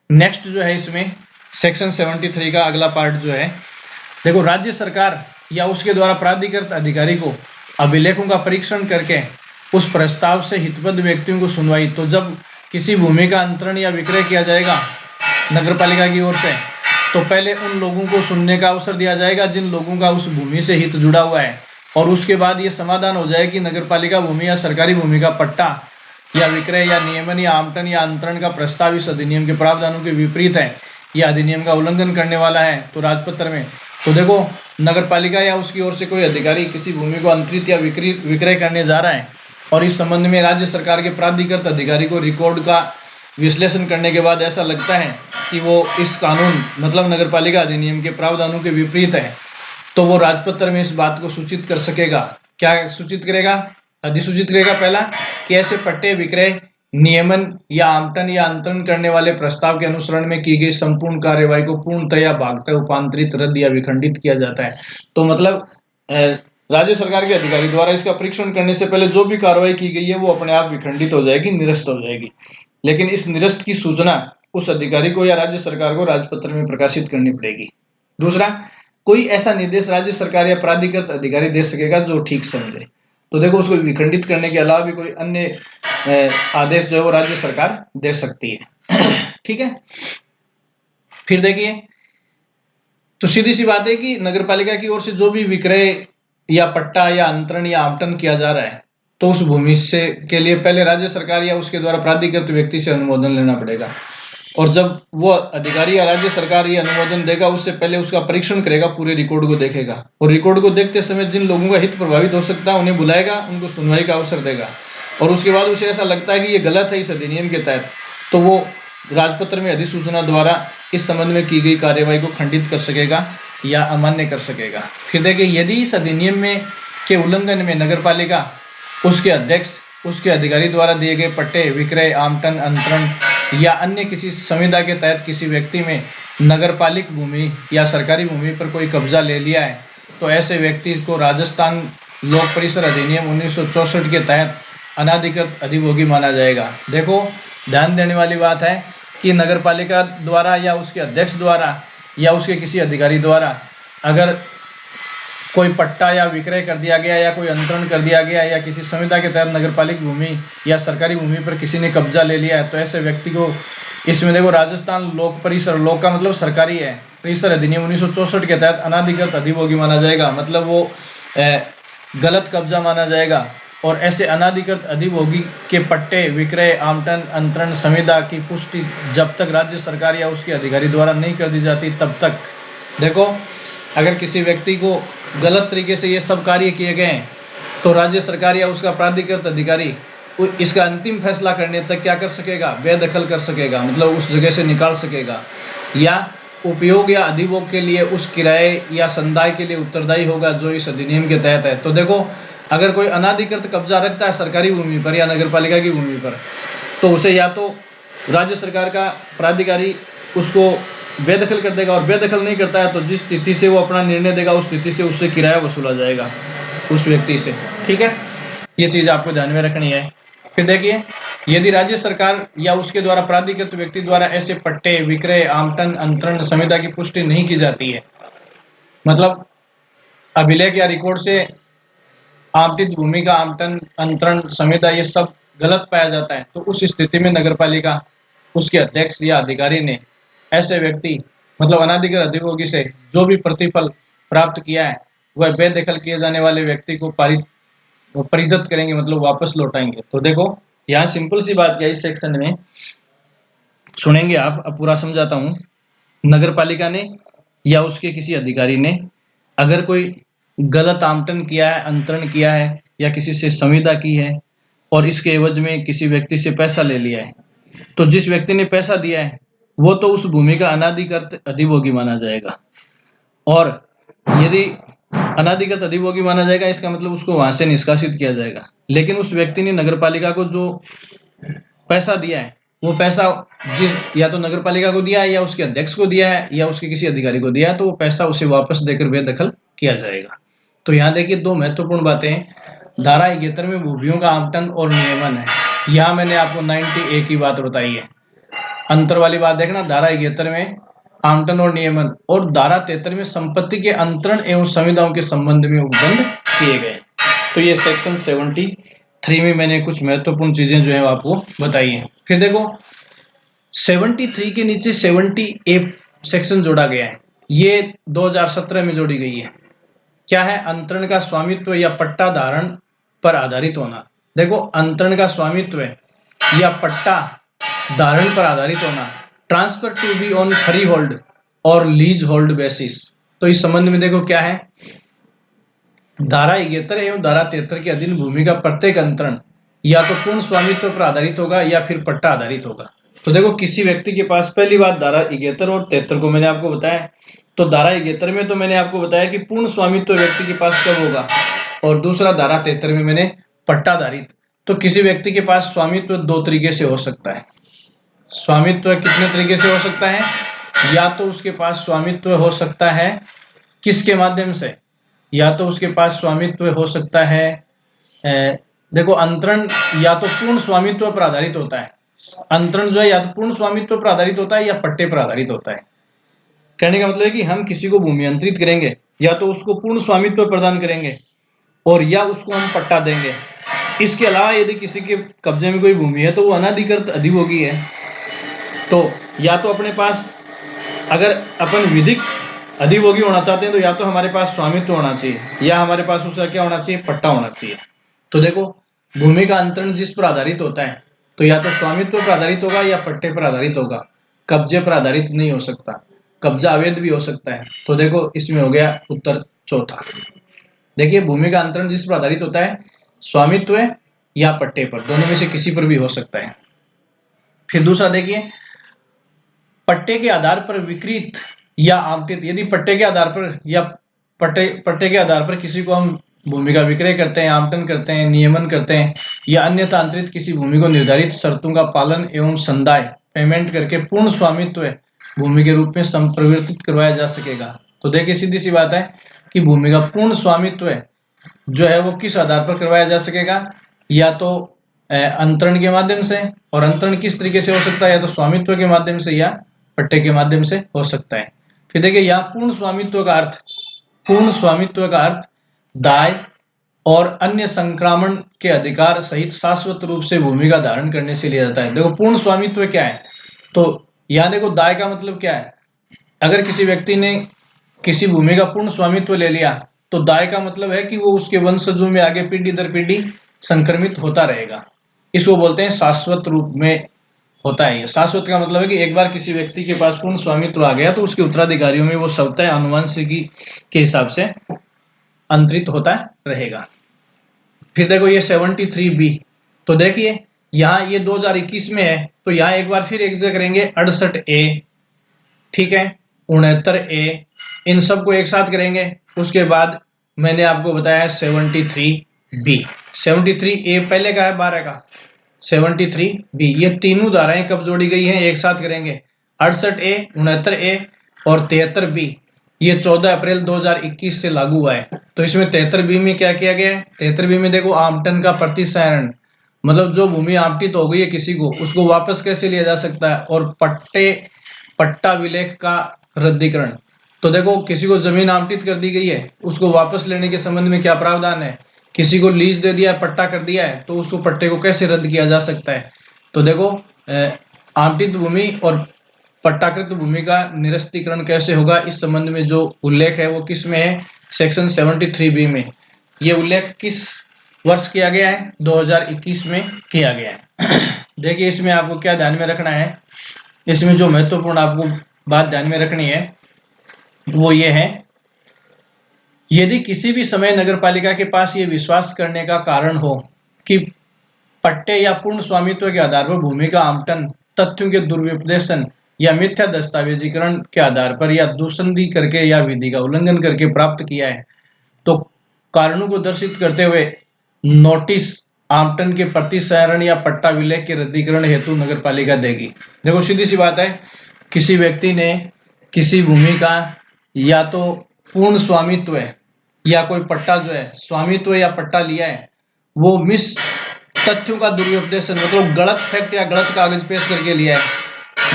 नेक्स्ट जो है इसमें सेक्शन 73 का अगला पार्ट जो है, देखो राज्य सरकार या उसके द्वारा प्राधिकृत अधिकारी को अभिलेखों का परीक्षण करके उस प्रस्ताव से हितबद्ध व्यक्तियों को सुनवाई, तो जब किसी भूमि का अंतरण या विक्रय किया जाएगा नगरपालिका की ओर से, तो पहले उन लोगों को सुनने का अवसर दिया जाएगा जिन लोगों का उस भूमि से हित जुड़ा हुआ है, और उसके बाद ये समाधान हो जाए कि नगरपालिका भूमि या सरकारी भूमि का पट्टा या विक्रय या नियमन या आवंटन या अंतरण का प्रस्ताव इस अधिनियम के प्रावधानों के विपरीत है या अधिनियम का उल्लंघन करने वाला है, तो राजपत्र में, तो देखो नगरपालिका या उसकी ओर से कोई अधिकारी किसी भूमि को अंतरित या विक्रय करने जा रहा है और इस संबंध में राज्य सरकार के प्राधिकृत अधिकारी को रिकॉर्ड का विश्लेषण करने के बाद ऐसा लगता है कि वो इस कानून मतलब नगरपालिका अधिनियम के प्रावधानों के विपरीत है, तो वो राजपत्र में इस बात को सूचित कर सकेगा। क्या सूचित करेगा? अधिसूचित करेगा पहला कि ऐसे पट्टे, विक्रय, नियमन या आवंटन या अंतरण करने वाले प्रस्ताव के अनुसरण में की गई संपूर्ण कार्यवाही को पूर्णतः या भागतः उपांतरित, रद्द या विखंडित किया जाता है। तो मतलब राज्य सरकार के अधिकारी द्वारा इसका परीक्षण करने से पहले जो भी कार्रवाई की गई है वो अपने आप विखंडित हो जाएगी, निरस्त हो जाएगी, लेकिन इस निरस्त की सूचना उस अधिकारी को या राज्य सरकार को राजपत्र में प्रकाशित करनी पड़ेगी। दूसरा, कोई ऐसा निर्देश राज्य सरकार या प्राधिकृत अधिकारी दे सकेगा जो ठीक समझे, तो देखो उसको विखंडित करने के अलावा भी कोई अन्य आदेश जो है वो राज्य सरकार दे सकती है। ठीक है, फिर देखिए तो सीधी सी बात है कि नगरपालिका की ओर से जो भी विक्रय या पट्टा या अंतरण या आवंटन किया जा रहा है, तो उस भूमि से के लिए पहले राज्य सरकार या उसके द्वारा प्राधिकृत व्यक्ति से अनुमोदन लेना पड़ेगा, और जब वो अधिकारी या राज्य सरकार ये अनुमोदन देगा उससे पहले उसका परीक्षण करेगा, पूरे रिकॉर्ड को देखेगा, और रिकॉर्ड को देखते समय जिन लोगों का हित प्रभावित हो सकता है उन्हें बुलाएगा, उनको सुनवाई का अवसर देगा, और उसके बाद उसे ऐसा लगता है कि ये गलत है इस अधिनियम के तहत, तो वो राजपत्र में अधिसूचना द्वारा इस संबंध में की गई कार्यवाही को खंडित कर सकेगा या अमान्य कर सकेगा। फिर देखिए यदि इस अधिनियम में के उल्लंघन में नगरपालिका, उसके अध्यक्ष, उसके अधिकारी द्वारा दिए गए पट्टे, विक्रय, आवंटन, अंतरण या अन्य किसी संविदा के तहत किसी व्यक्ति में नगरपालिक भूमि या सरकारी भूमि पर कोई कब्जा ले लिया है, तो ऐसे व्यक्ति को राजस्थान लोक परिसर अधिनियम 1964 के तहत अनाधिकृत अधिभोगी माना जाएगा। देखो ध्यान देने वाली बात है कि नगरपालिका द्वारा या उसके अध्यक्ष द्वारा या उसके किसी अधिकारी द्वारा अगर कोई पट्टा या विक्रय कर दिया गया या कोई अंतरण कर दिया गया या किसी संविदा के तहत नगरपालिक भूमि या सरकारी भूमि पर किसी ने कब्जा ले लिया है, तो ऐसे व्यक्ति को इसमें देखो राजस्थान लोक परिसर, लोक का मतलब सरकारी है, परिसर अधिनियम 1964 के तहत अनाधिकृत अधिभोगी माना जाएगा, मतलब वो गलत कब्जा माना जाएगा, और ऐसे अनाधिकृत अधिभोगी के पट्टे, विक्रय, आवंटन, अंतरण, संविदा की पुष्टि जब तक राज्य सरकार या उसके अधिकारी द्वारा नहीं कर दी जाती तब तक, देखो अगर किसी व्यक्ति को गलत तरीके से ये सब कार्य किए गए हैं तो राज्य सरकार या उसका प्राधिकृत अधिकारी इसका अंतिम फैसला करने तक क्या कर सकेगा? बेदखल कर सकेगा, मतलब उस जगह से निकाल सकेगा, या उपयोग या अधिभोग के लिए उस किराए या संदाय के लिए उत्तरदायी होगा जो इस अधिनियम के तहत है। तो देखो अगर कोई अनाधिकृत कब्जा रखता है सरकारी भूमि पर या नगरपालिका की भूमि पर, तो उसे या तो राज्य सरकार का प्राधिकारी उसको बेदखल कर देगा, और बेदखल नहीं करता है तो जिस स्थिति से वो अपना निर्णय देगा उस स्थिति से उससे किराया वसूला जाएगा उस व्यक्ति से। ठीक है, ये चीज आपको ध्यान में रखनी है। फिर देखिए यदि राज्य सरकार या उसके द्वारा प्राधिकृत व्यक्ति द्वारा ऐसे पट्टे, विक्रय, आवंटन, अंतरण, संविदा की पुष्टि नहीं की जाती है, मतलब अभिलेख या रिकॉर्ड से आवंटित भूमि का आवंटन, अंतरण, संविदा ये सब गलत पाया जाता है, तो उस स्थिति में नगरपालिका, उसके अध्यक्ष या अधिकारी ने ऐसे व्यक्ति मतलब अनाधिकृत अधिभोगी से जो भी प्रतिफल प्राप्त किया है वह बेदखल किए जाने वाले व्यक्ति को परिदत्त करेंगे, मतलब वापस लौटाएंगे। तो देखो यहाँ सिंपल सी बात क्या है, इस सेक्शन में सुनेंगे आप, अब पूरा समझाता हूँ। नगरपालिका ने या उसके किसी अधिकारी ने अगर कोई गलत आवंटन किया है, अंतरण किया है या किसी से संविदा की है और इसके एवज में किसी व्यक्ति से पैसा ले लिया है, तो जिस व्यक्ति ने पैसा दिया है वो तो उस भूमि का अनाधिकृत अधिभोगी माना जाएगा, और यदि अनाधिकृत अधिभोगी माना जाएगा इसका मतलब उसको वहां से निष्कासित किया जाएगा। लेकिन उस व्यक्ति ने नगरपालिका को जो पैसा दिया है, वो पैसा या तो नगर पालिका को दिया है, या उसके अध्यक्ष को दिया है, या उसके किसी अधिकारी को दिया है, तो वो पैसा उसे वापस देकर बेदखल किया जाएगा। तो यहाँ देखिए दो महत्वपूर्ण बातें हैं। धारा 71 में भूमियों का आवंटन और नियमन है। यहाँ मैंने आपको 90A की बात बताई है। अंतर वाली बात देखना, धारा 71 में आवंटन और नियमन, और धारा 73 में संपत्ति के अंतरण एवं संविदाओं के संबंध में उपबंध किए गए। तो ये सेक्शन 73 में मैंने कुछ महत्वपूर्ण चीजें जो है आपको बताई है। फिर देखो 73 के नीचे 70A सेक्शन जोड़ा गया है, ये 2017 में जोड़ी गई है। क्या है? अंतरण का स्वामित्व या पट्टा धारण पर आधारित होना। देखो अंतरण का स्वामित्व या पट्टा धारण पर आधारित होना, transfer to be on freehold और लीज होल्ड बेसिस। तो इस संबंध में देखो क्या है, धारा 71 एवं धारा 73 के अधीन भूमि का प्रत्येक अंतरण या तो पूर्ण स्वामित्व पर आधारित होगा या फिर पट्टा आधारित होगा। तो देखो किसी व्यक्ति के पास, पहली बात धारा 71 और 73 को मैंने आपको बताया, तो धारा 71 में तो मैंने आपको बताया कि पूर्ण स्वामित्व व्यक्ति के पास कब होगा, और दूसरा धारा 73 में मैंने पट्टाधारित। तो किसी व्यक्ति के पास स्वामित्व दो तरीके से हो सकता है। स्वामित्व कितने तरीके से हो सकता है? या तो उसके पास स्वामित्व हो सकता है किसके माध्यम से, या तो उसके पास स्वामित्व हो सकता है देखो अंतरण या तो पूर्ण स्वामित्व पर आधारित होता है। अंतरण जो है या तो पूर्ण स्वामित्व पर आधारित होता है या पट्टे पर आधारित होता है। कहने का मतलब है कि हम किसी को भूमि अंतरित करेंगे, या तो उसको पूर्ण स्वामित्व प्रदान करेंगे और या उसको हम पट्टा देंगे। इसके अलावा यदि किसी के कब्जे में कोई भूमि है तो वो अनाधिकृत अधिभोगी है, तो या तो अपने पास, अगर अपन विधिक अधिभोगी होना चाहते हैं तो या तो हमारे पास स्वामित्व होना चाहिए या हमारे पास उसका क्या होना चाहिए, पट्टा होना चाहिए। तो देखो भूमि का अंतरण जिस पर आधारित होता है तो या तो स्वामित्व पर आधारित होगा या पट्टे पर आधारित होगा, कब्जे पर आधारित नहीं हो सकता, कब्जा अवैध भी हो सकता है। तो देखो इसमें हो गया उत्तर चौथा। देखिए भूमि का अंतरण जिस पर आधारित होता है, स्वामित्व या पट्टे पर, दोनों में से किसी पर भी हो सकता है। फिर दूसरा देखिए, पट्टे के आधार पर विकृत या आवंटित, यदि पट्टे के आधार पर या पट्टे के आधार पर किसी को हम भूमि का विक्रय करते हैं, आवंटन करते हैं, नियमन करते हैं, या अन्यथा अंतरित किसी भूमि को निर्धारित शर्तों का पालन एवं संदाय पेमेंट करके पूर्ण स्वामित्व भूमि के रूप में संप्रवर्तित करवाया जा सकेगा। तो देखिए सीधी सी बात है कि भूमि का पूर्ण स्वामित्व जो है वो किस आधार पर करवाया जा सकेगा, या तो अंतरण के माध्यम से, और अंतरण किस तरीके से हो सकता है, या तो स्वामित्व के माध्यम से या पट्टे के माध्यम से हो सकता है। फिर देखिए यहाँ पूर्ण स्वामित्व का अर्थ, पूर्ण स्वामित्व का अर्थ दाय और अन्य संक्रामण के अधिकार सहित शाश्वत रूप से भूमि का धारण करने से लिया जाता है। देखो पूर्ण स्वामित्व क्या है, तो यहाँ देखो दाय का मतलब क्या है, अगर किसी व्यक्ति ने किसी भूमि का पूर्ण स्वामित्व ले लिया तो दाय का मतलब है कि वो उसके वंशजों में आगे पीढ़ी दर पीढ़ी संक्रमित होता रहेगा। इसको बोलते हैं शाश्वत रूप में होता है। ये शाश्वत का मतलब है कि एक बार किसी व्यक्ति के पास पूर्ण स्वामित्व आ गया तो उसके उत्तराधिकारियों में वो स्वतः आनुवंशिकी के हिसाब से अंतरित होता रहेगा। फिर देखो ये 73B, तो देखिए यहाँ ये 2021 में है, तो यहाँ एक बार फिर एक जगह करेंगे 68A, ठीक है, 69A, इन सबको एक साथ करेंगे। उसके बाद मैंने आपको बताया 73B। 73A पहले का है 12 का, 73B, ये तीनों धाराएं कब जोड़ी गई हैं, एक साथ करेंगे। 68A, 69A और 73B ये 14 अप्रैल 2021 से लागू हुआ है। तो इसमें 73B में क्या किया गया है, 73B में देखो आवंटन का प्रतिसरण, मतलब जो भूमि आवंटित हो गई है किसी को, उसको वापस कैसे लिया जा सकता है, और पट्टा विलेख का रद्दीकरण। तो देखो किसी को जमीन आवंटित कर दी गई है, उसको वापस लेने के संबंध में क्या प्रावधान है, किसी को लीज दे दिया है, पट्टा कर दिया है, तो उसको पट्टे को कैसे रद्द किया जा सकता है। तो देखो आवंटित भूमि और पट्टाकृत भूमि का निरस्तीकरण कैसे होगा, इस संबंध में जो उल्लेख है वो किस में है, सेक्शन 73B में। ये उल्लेख किस वर्ष किया गया है, 2021 में किया गया है। देखिए इसमें आपको क्या ध्यान में रखना है, इसमें जो महत्वपूर्ण आपको बात ध्यान में रखनी है वो ये है, यदि किसी भी समय नगरपालिका के पास ये विश्वास करने का कारण हो कि पट्टे या पूर्ण स्वामित्व के आधार पर भूमि का आवंटन तथ्यों के दुर्विपदेशन या मिथ्या दस्तावेजीकरण के आधार पर या दूसंधी करके या विधि का उल्लंघन करके प्राप्त किया है, तो कारणों को दर्शित करते हुए नोटिस आवंटन के प्रतिसंहरण या पट्टा विलेख के रद्दीकरण हेतु नगरपालिका देगी। देखो सीधी सी बात है, किसी व्यक्ति ने किसी भूमि का या तो पूर्ण स्वामित्व है या कोई पट्टा जो है स्वामित्व या पट्टा लिया है, वो मिस तथ्यों का दुरुपदेशन मतलब गलत फैक्ट या गलत कागज पेश करके लिया है,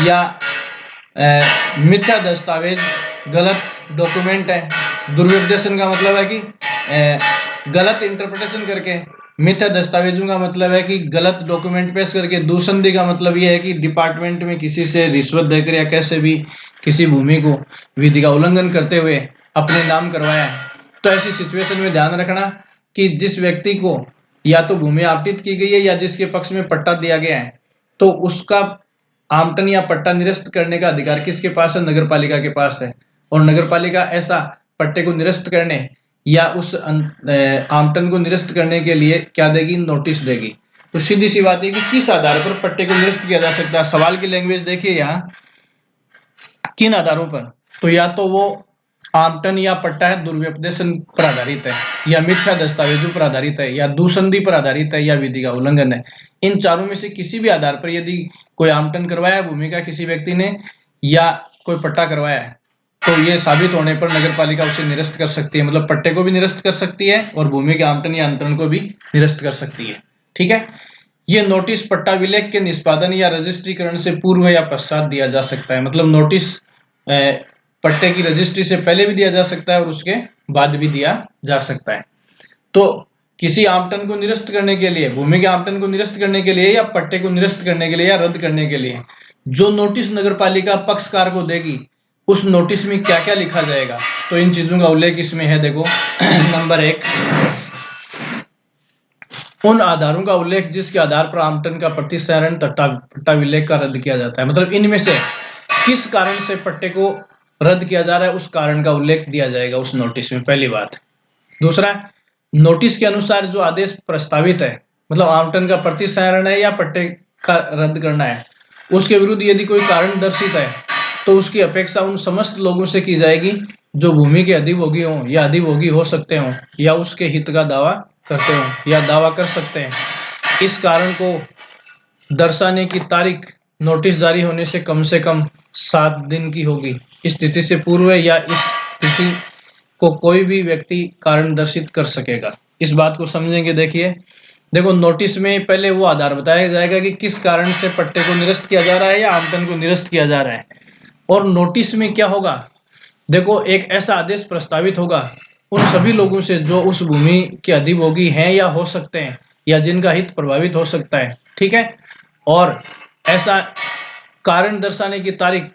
या मिथ्या दस्तावेज गलत डॉक्यूमेंट है। दुरुपदेशन का मतलब है कि गलत इंटरप्रिटेशन करके, मिथ्या दस्तावेजों का मतलब है कि गलत डॉक्यूमेंट पेश करके, दूसंदी का मतलब यह है कि डिपार्टमेंट में किसी से रिश्वत देकर या कैसे भी किसी भूमि को विधि का उल्लंघन करते हुए अपने नाम करवाया है। तो ऐसी सिचुएशन में ध्यान रखना कि जिस व्यक्ति को या तो भूमि आवंटित की गई है या जिसके पक्ष में पट्टा दिया गया है, तो उसका आवंटन या पट्टा निरस्त करने का अधिकार किसके पास है? नगरपालिका के पास है। और नगरपालिका ऐसा पट्टे को निरस्त करने या उस आवंटन को निरस्त करने के लिए क्या देगी? नोटिस देगी। तो सीधी सी बात है कि किस आधार पर पट्टे को निरस्त किया जा सकता है। सवाल की लैंग्वेज देखिए यहाँ, किन आधारों पर? तो या तो वो आवंटन या पट्टा है दुर्व्यपदेशन पर आधारित है, या मिथ्या दस्तावेजों पर आधारित है, या दूसंदी पर आधारित है, या विधि का उल्लंघन है। इन चारों में से किसी भी आधार पर यदि कोई आवंटन करवाया है भूमि का किसी व्यक्ति ने या कोई पट्टा करवाया है, तो ये साबित होने पर नगरपालिका उसे निरस्त कर सकती है। मतलब पट्टे को भी निरस्त कर सकती है और भूमि के आवंटन या अंतरण को भी निरस्त कर सकती है। ठीक है। ये नोटिस पट्टा विलेख के निष्पादन या रजिस्ट्रीकरण से पूर्व या पश्चात दिया जा सकता है। मतलब नोटिस पट्टे की रजिस्ट्री से पहले भी दिया जा सकता है और उसके बाद भी दिया जा सकता है। तो किसी आवंटन को निरस्त करने के लिए, भूमि के आवंटन को निरस्त करने के लिए या पट्टे को निरस्त करने के लिए या रद्द करने के लिए जो नोटिस नगरपालिका पक्षकार को देगी, उस नोटिस में क्या क्या लिखा जाएगा, तो इन चीजों का उल्लेख इसमें है। देखो नंबर 1, उन आधारों का उल्लेख जिसके आधार पर आवंटन का प्रतिसंहरण तथा पट्टा विलेख का रद्द किया जाता है। मतलब इनमें से किस कारण से पट्टे को रद्द किया जा रहा है, उस कारण का उल्लेख दिया जाएगा उस नोटिस में, पहली बात। दूसरा, नोटिस के अनुसार जो आदेश प्रस्तावित है, मतलब आवंटन का प्रतिसंहरण है या पट्टे का रद्द करना है, उसके विरुद्ध यदि कोई कारण दर्शित है, तो उसकी अपेक्षा उन समस्त लोगों से की जाएगी जो भूमि के अधिभोगी हों या अधिभोगी हो सकते हों या उसके हित का दावा करते हों या दावा कर सकते हैं। इस कारण को दर्शाने की तारीख नोटिस जारी होने से कम 7 दिन की होगी। इस तिथि से पूर्व या इस तिथि को कोई भी व्यक्ति कारण दर्शित कर सकेगा। इस बात को समझेंगे। देखिए, देखो नोटिस में पहले वो आधार बताया जाएगा कि किस कारण से पट्टे को निरस्त किया जा रहा है या आवंटन को निरस्त किया जा रहा है। और नोटिस में क्या होगा? देखो, एक ऐसा आदेश प्रस्तावित होगा उन सभी लोगों से जो उस भूमि के अधिभोगी हैं या हो सकते हैं या जिनका हित प्रभावित हो सकता है। ठीक है। और ऐसा कारण दर्शाने की तारीख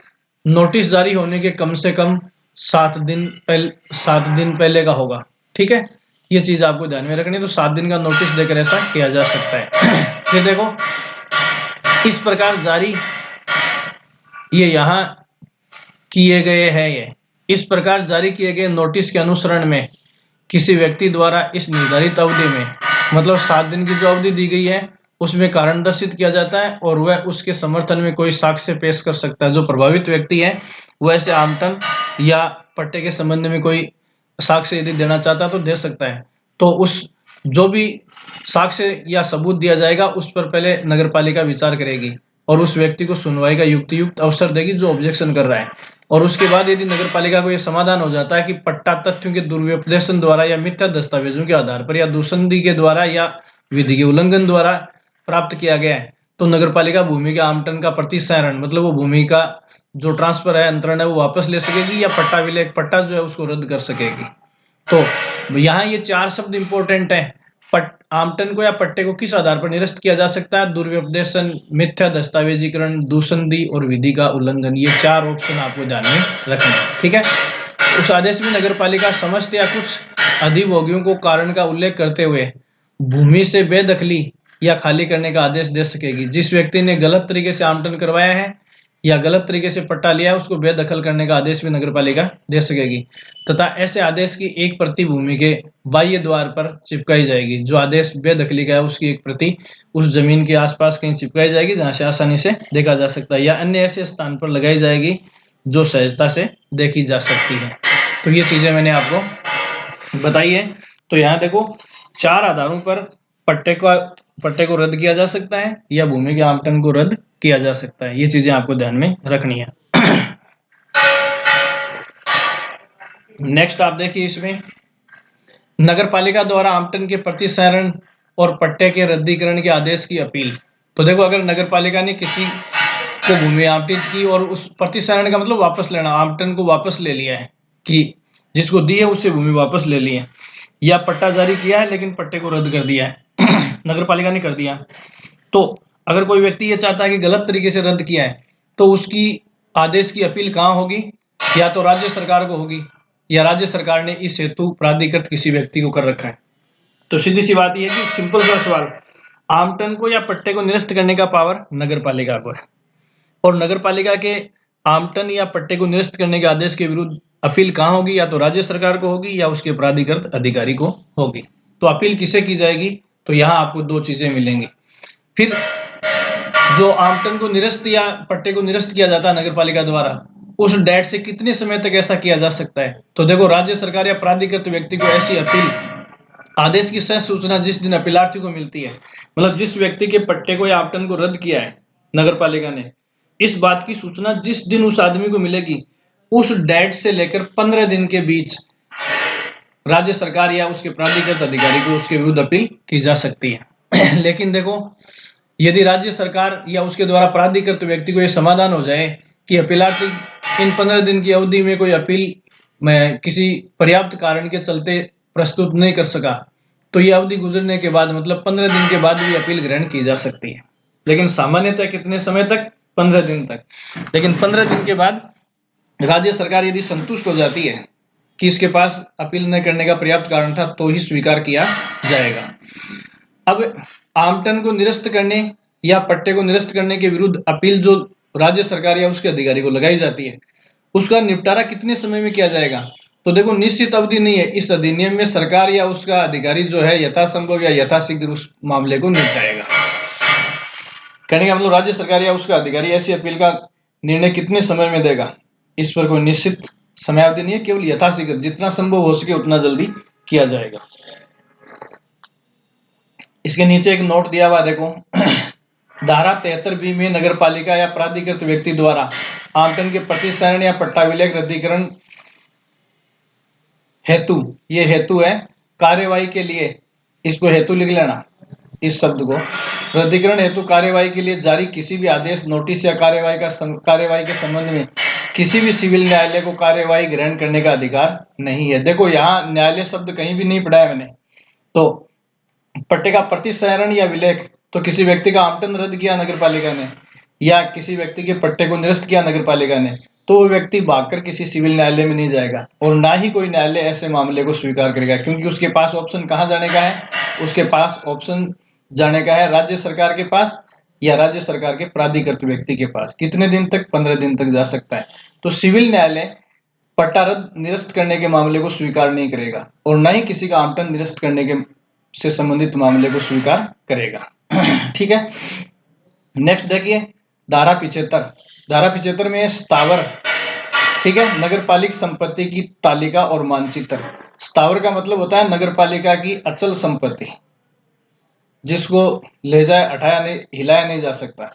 नोटिस जारी होने के कम से कम 7 दिन पहले का होगा। ठीक है। ये चीज आपको ध्यान में रखनी है। तो 7 दिन का नोटिस देकर ऐसा किया जा सकता है। फिर देखो, इस प्रकार जारी ये यहाँ किए गए हैं, ये इस प्रकार जारी किए गए नोटिस के अनुसरण में किसी व्यक्ति द्वारा इस निर्धारित अवधि में, मतलब 7 दिन की जो अवधि दी गई है, उसमें कारण दर्शित किया जाता है और वह उसके समर्थन में कोई साक्ष्य पेश कर सकता है। जो प्रभावित व्यक्ति है वह ऐसे आवंटन या पट्टे के संबंध में कोई साक्ष्य यदि देना चाहता है तो दे सकता है। तो उस जो भी साक्ष्य या सबूत दिया जाएगा उस पर पहले नगरपालिका विचार करेगी और उस व्यक्ति को सुनवाई का युक्त अवसर देगी जो ऑब्जेक्शन कर रहा है। और उसके बाद यदि नगरपालिका को यह समाधान हो जाता है कि पट्टा तथ्यों के दुर्व्यपदेशन द्वारा या मिथ्या दस्तावेजों के आधार पर या दूसंदी के द्वारा या विधि के उल्लंघन द्वारा प्राप्त किया गया है, तो नगरपालिका भूमि के आवंटन का प्रतिसंहरण, मतलब वो भूमि का जो ट्रांसफर है, अंतरण है, वो वापस ले सकेगी या पट्टा विलेख, पट्टा जो है उसको रद्द कर सकेगी। तो यहाँ ये 4 शब्द इंपॉर्टेंट है। आवंटन को या पट्टे को किस आधार पर निरस्त किया जा सकता है? दुर्व्यपदेशन, मिथ्या दस्तावेजीकरण, दूसंदी और विधि का उल्लंघन। ये 4 ऑप्शन आपको ध्यान में रखना है। ठीक है। उस आदेश में नगरपालिका समस्त या कुछ अधिभोगियों को कारण का उल्लेख करते हुए भूमि से बेदखली या खाली करने का आदेश दे सकेगी। जिस व्यक्ति ने गलत तरीके से आवंटन करवाया है या गलत तरीके से पट्टा लिया है, उसको बेदखल करने का आदेश भी नगरपालिका दे सकेगी तथा ऐसे आदेश की एक प्रति भूमि के बाह्य द्वार पर चिपकाई जाएगी। जो आदेश बेदखली का है उसकी एक प्रति उस जमीन के आसपास कहीं चिपकाई जाएगी जहां से आसानी से देखा जा सकता है, या अन्य ऐसे स्थान पर लगाई जाएगी जो सहजता से देखी जा सकती है। तो ये चीजें मैंने आपको बताई है। तो यहाँ देखो, 4 आधारों पर पट्टे का पट्टे को रद्द किया जा सकता है या भूमि के आवंटन को रद्द किया जा सकता है। ये चीजें आपको ध्यान में रखनी है। नेक्स्ट आप देखिए, इसमें नगरपालिका द्वारा आवंटन के प्रतिसरण और पट्टे के रद्दीकरण के आदेश की अपील। तो देखो, अगर नगरपालिका ने किसी को भूमि आवंटित की और उस प्रतिसरण का मतलब वापस लेना, आवंटन को वापस ले लिया है कि जिसको दी है उससे भूमि वापस ले ली है, या पट्टा जारी किया है लेकिन पट्टे को रद्द कर दिया है नगरपालिका ने कर दिया, तो अगर कोई व्यक्ति ये चाहता है कि गलत तरीके से रद्द किया है, तो उसकी आदेश की अपील कहाँ होगी? या तो राज्य सरकार को होगी, या राज्य सरकार ने इस हेतु प्राधिकृत किसी व्यक्ति को कर रखा है। तो सीधी सी बात यह है कि सिंपल सा सवाल, आवंटन को या पट्टे को निरस्त करने का पावर नगरपालिका को है, और नगरपालिका के आवंटन या पट्टे को निरस्त करने के आदेश के विरुद्ध अपील कहाँ होगी? या तो राज्य सरकार को होगी या उसके प्राधिकृत अधिकारी को होगी। तो अपील किसे की जाएगी? तो यहाँ आपको दो चीजें मिलेंगी। फिर जो आवंटन को निरस्त या पट्टे को निरस्त किया जाता है नगरपालिका द्वारा, उस डेट से कितने समय तक ऐसा किया जा सकता है? तो देखो, राज्य सरकार या प्राधिकृत व्यक्ति को ऐसी अपील आदेश की सह सूचना जिस दिन अपीलार्थी को मिलती है, मतलब जिस व्यक्ति के पट्टे को या आवंटन को रद्द किया है नगरपालिका ने, इस बात की सूचना जिस दिन उस आदमी को मिलेगी, उस डेट से लेकर 15 दिन के बीच राज्य सरकार या उसके प्राधिकृत अधिकारी को उसके विरुद्ध अपील की जा सकती है। लेकिन देखो, यदि राज्य सरकार या उसके द्वारा प्राधिकृत व्यक्ति को यह समाधान हो जाए कि अपीलार्थी इन 15 दिन की अवधि में कोई अपील में किसी पर्याप्त कारण के चलते प्रस्तुत नहीं कर सका, तो ये अवधि गुजरने के बाद, मतलब 15 दिन के बाद भी अपील ग्रहण की जा सकती है। लेकिन सामान्यतः कितने समय तक? 15 दिन तक। लेकिन 15 दिन के बाद राज्य सरकार यदि संतुष्ट हो जाती है कि इसके पास अपील न करने का पर्याप्त कारण था, तो ही स्वीकार किया जाएगा। अब आवंटन को निरस्त करने या पट्टे को निरस्त करने के विरुद्ध अपील जो राज्य सरकार या उसके अधिकारी को लगाई जाती है, उसका निपटारा कितने समय में किया जाएगा? तो देखो, निश्चित अवधि नहीं है। इस अधिनियम में सरकार या उसका अधिकारी जो है यथासंभव या यथाशीघ्र उस मामले को निपटाएगा। कहने का मतलब, राज्य सरकार या उसका अधिकारी ऐसी अपील का निर्णय कितने समय में देगा, इस पर कोई निश्चित समयावधि नहीं है, केवल यथाशीघ्र, जितना संभव हो सके उतना जल्दी किया जाएगा। इसके नीचे एक नोट दिया हुआ देखो, धारा 73B में नगरपालिका या प्राधिकृत व्यक्ति द्वारा आवंटन के प्रतिसरण या पट्टा विलेख रद्दीकरण हेतु, ये हेतु है कार्यवाही के लिए, इसको हेतु लिख लेना, इस शब्द को, रद्दीकरण हेतु कार्यवाही के लिए जारी किसी भी आदेश, नोटिस या कार्यवाही के संबंध में किसी भी सिविल न्यायालय को कार्यवाही ग्रहण करने का अधिकार नहीं है। देखो, यहाँ न्यायालय शब्द कहीं भी नहीं पढ़ा है मैंने। तो पट्टे का प्रतिसरण या विलेख, तो किसी व्यक्ति का आवंटन रद्द किया नगरपालिका ने या किसी व्यक्ति के पट्टे को निरस्त किया नगरपालिका ने, तो वो व्यक्ति भागकर किसी सिविल न्यायालय में नहीं जाएगा, और ना ही कोई न्यायालय ऐसे मामले को स्वीकार करेगा, क्योंकि उसके पास ऑप्शन कहाँ जाने का है? उसके पास ऑप्शन जाने का है राज्य सरकार के पास या राज्य सरकार के प्राधिकृत व्यक्ति के पास। कितने दिन तक? 15 दिन तक जा सकता है। तो सिविल न्यायालय पट्टा रद्द निरस्त करने के मामले को स्वीकार नहीं करेगा, और न ही किसी का आवंटन निरस्त करने के से संबंधित मामले को स्वीकार करेगा। ठीक है, नेक्स्ट देखिए, धारा 75। धारा 75 में स्थावर, ठीक है, नगरपालिक संपत्ति की तालिका और मानचित्र। स्थावर का मतलब होता है नगरपालिका की अचल संपत्ति, जिसको ले जाए हटाया नहीं, हिलाया नहीं जा सकता।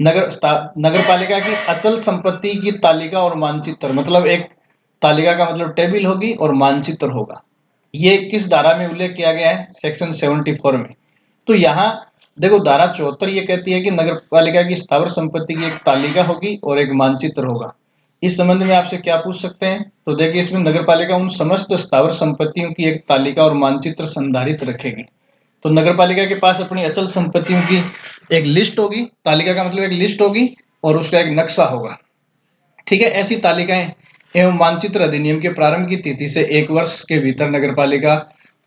नगरपालिका की अचल संपत्ति की तालिका और मानचित्र, मतलब एक तालिका का मतलब टेबल होगी और मानचित्र होगा। ये किस धारा में उल्लेख किया गया है? सेक्शन 74 में। तो यहाँ देखो, धारा 74 ये कहती है कि नगरपालिका की स्थावर संपत्ति की एक तालिका होगी और एक मानचित्र होगा। इस संबंध में आपसे क्या पूछ सकते हैं? तो देखिए, इसमें नगरपालिका उन समस्त स्थावर संपत्तियों की एक तालिका और मानचित्र संधारित रखेगी। तो नगरपालिका के पास अपनी अचल संपत्तियों की एक लिस्ट होगी, तालिका का मतलब एक लिस्ट होगी, और उसका एक नक्शा होगा। ठीक है, ऐसी तालिकाएं एवं मानचित्र अधिनियम के प्रारंभ की तिथि से 1 वर्ष के भीतर नगरपालिका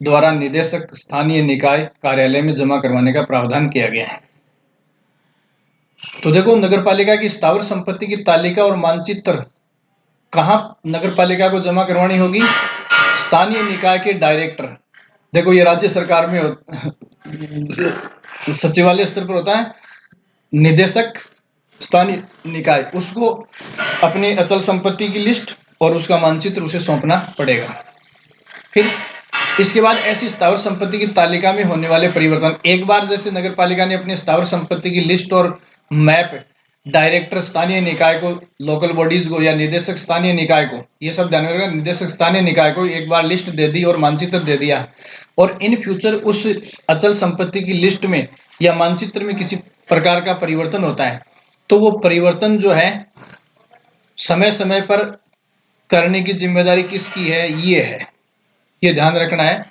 द्वारा निदेशक स्थानीय निकाय कार्यालय में जमा करवाने का प्रावधान किया गया है। तो देखो, नगरपालिका की स्थावर संपत्ति की तालिका और मानचित्र कहाँ नगरपालिका को जमा करवानी होगी? स्थानीय निकाय के डायरेक्टर, देखो ये राज्य सरकार में सचिवालय स्तर पर होता है निदेशक स्थानीय निकाय, उसको अपनी अचल संपत्ति की लिस्ट और उसका मानचित्र उसे सौंपना पड़ेगा। फिर इसके बाद ऐसी स्थावर संपत्ति की तालिका में होने वाले परिवर्तन, एक बार जैसे नगर पालिका ने अपनी स्थावर संपत्ति की लिस्ट और मैप डायरेक्टर स्थानीय निकाय को, लोकल बॉडीज को या निदेशक स्थानीय निकाय को, ये सब ध्यान रखना, निदेशक स्थानीय निकाय को एक बार लिस्ट दे दी और मानचित्र दे दिया, और इन फ्यूचर उस अचल संपत्ति की लिस्ट में या मानचित्र में किसी प्रकार का परिवर्तन होता है, तो वो परिवर्तन जो है समय समय पर करने की जिम्मेदारी किसकी है, ये है, ये ध्यान रखना है।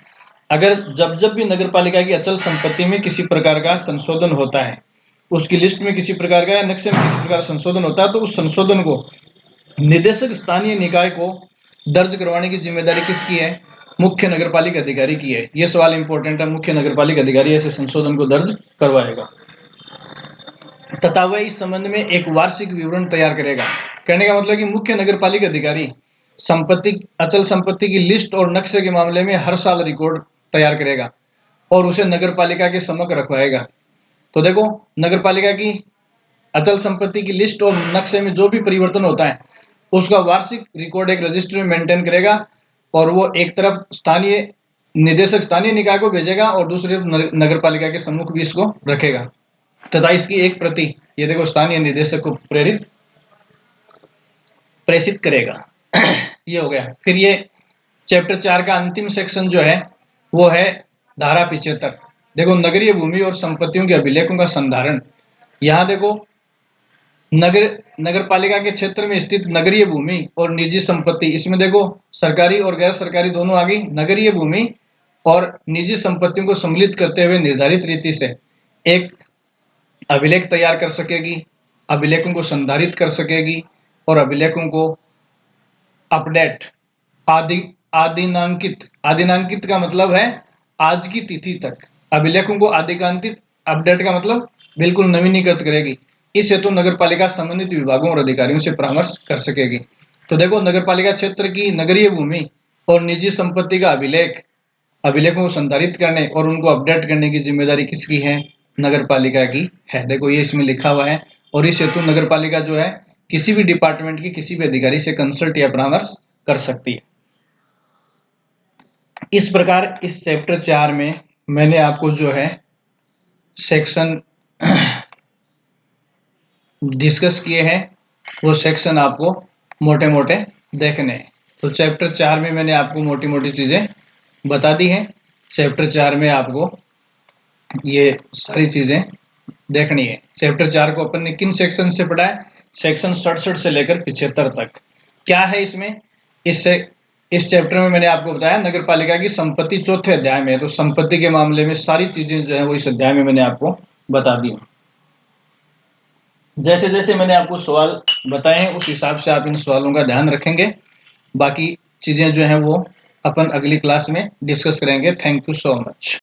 अगर जब जब भी नगर पालिका की अचल संपत्ति में किसी प्रकार का संशोधन होता है, उसकी लिस्ट में किसी प्रकार का या नक्शे में किसी प्रकार संशोधन होता है, तो उस संशोधन को निदेशक स्थानीय निकाय को दर्ज करवाने की जिम्मेदारी किसकी है, मुख्य नगरपालिका अधिकारी की है। यह सवाल इंपॉर्टेंट है, मुख्य नगरपालिका अधिकारी ऐसे संशोधन को दर्ज करवाएगा तथा वह इस संबंध में एक वार्षिक विवरण तैयार करेगा। कहने का मतलब कि मुख्य नगरपालिका अधिकारी संपत्ति, अचल संपत्ति की लिस्ट और नक्शे के मामले में हर साल रिकॉर्ड तैयार करेगा और उसे नगरपालिका के समक्ष रखवाएगा। तो देखो, नगरपालिका की अचल संपत्ति की लिस्ट और नक्शे में जो भी परिवर्तन होता है उसका वार्षिक रिकॉर्ड एक रजिस्टर में मेंटेन करेगा, और वो एक तरफ स्थानीय निदेशक स्थानीय निकाय को भेजेगा और दूसरे नगरपालिका के सम्मुख भी इसको रखेगा तथा इसकी एक प्रति, ये देखो, स्थानीय निदेशक को प्रेषित करेगा। ये हो गया। फिर ये चैप्टर 4 का अंतिम सेक्शन जो है वो है धारा 75। देखो, नगरीय भूमि और संपत्तियों के अभिलेखों का संधारण। यहाँ देखो, नगर पालिका के क्षेत्र में स्थित नगरीय भूमि और निजी संपत्ति, इसमें देखो सरकारी और गैर सरकारी दोनों आ गई। नगरीय भूमि और निजी संपत्तियों को सम्मिलित करते हुए निर्धारित रीति से एक अभिलेख तैयार कर सकेगी, अभिलेखों को संधारित कर सकेगी और अभिलेखों को अपडेट, आदिनांकित का मतलब है आज की तिथि तक, अभिलेखों को आदिकांतित, अपडेट का मतलब बिल्कुल नवीनीकृत करेगी। इस हेतु नगरपालिका संबंधित विभागों और अधिकारियों से परामर्श कर सकेगी। तो देखो, नगरपालिका क्षेत्र की नगरीय भूमि और निजी संपत्ति का अभिलेखों को संधारित करने और उनको अपडेट करने की जिम्मेदारी किसकी है, नगरपालिका की है। देखो, ये इसमें लिखा हुआ है। और इस हेतु नगरपालिका जो है किसी भी डिपार्टमेंट की किसी भी अधिकारी से कंसल्ट या परामर्श कर सकती है। इस प्रकार इस चैप्टर 4 में मैंने आपको जो है सेक्शन डिस्कस किए हैं, वो सेक्शन आपको मोटे मोटे देखने हैं। तो चैप्टर 4 में मैंने आपको मोटी मोटी चीजें बता दी हैं। चैप्टर 4 में आपको ये सारी चीजें देखनी है। चैप्टर 4 को अपन ने किन सेक्शन से पढ़ा है, सेक्शन 67 से लेकर 75 तक। क्या है इसमें, इस चैप्टर में मैंने आपको बताया नगरपालिका की संपत्ति चौथे अध्याय में है। तो संपत्ति के मामले में सारी चीजें जो है वो इस अध्याय में मैंने आपको बता दी। जैसे जैसे मैंने आपको सवाल बताए हैं उस हिसाब से आप इन सवालों का ध्यान रखेंगे। बाकी चीजें जो हैं वो अपन अगली क्लास में डिस्कस करेंगे। Thank you so much.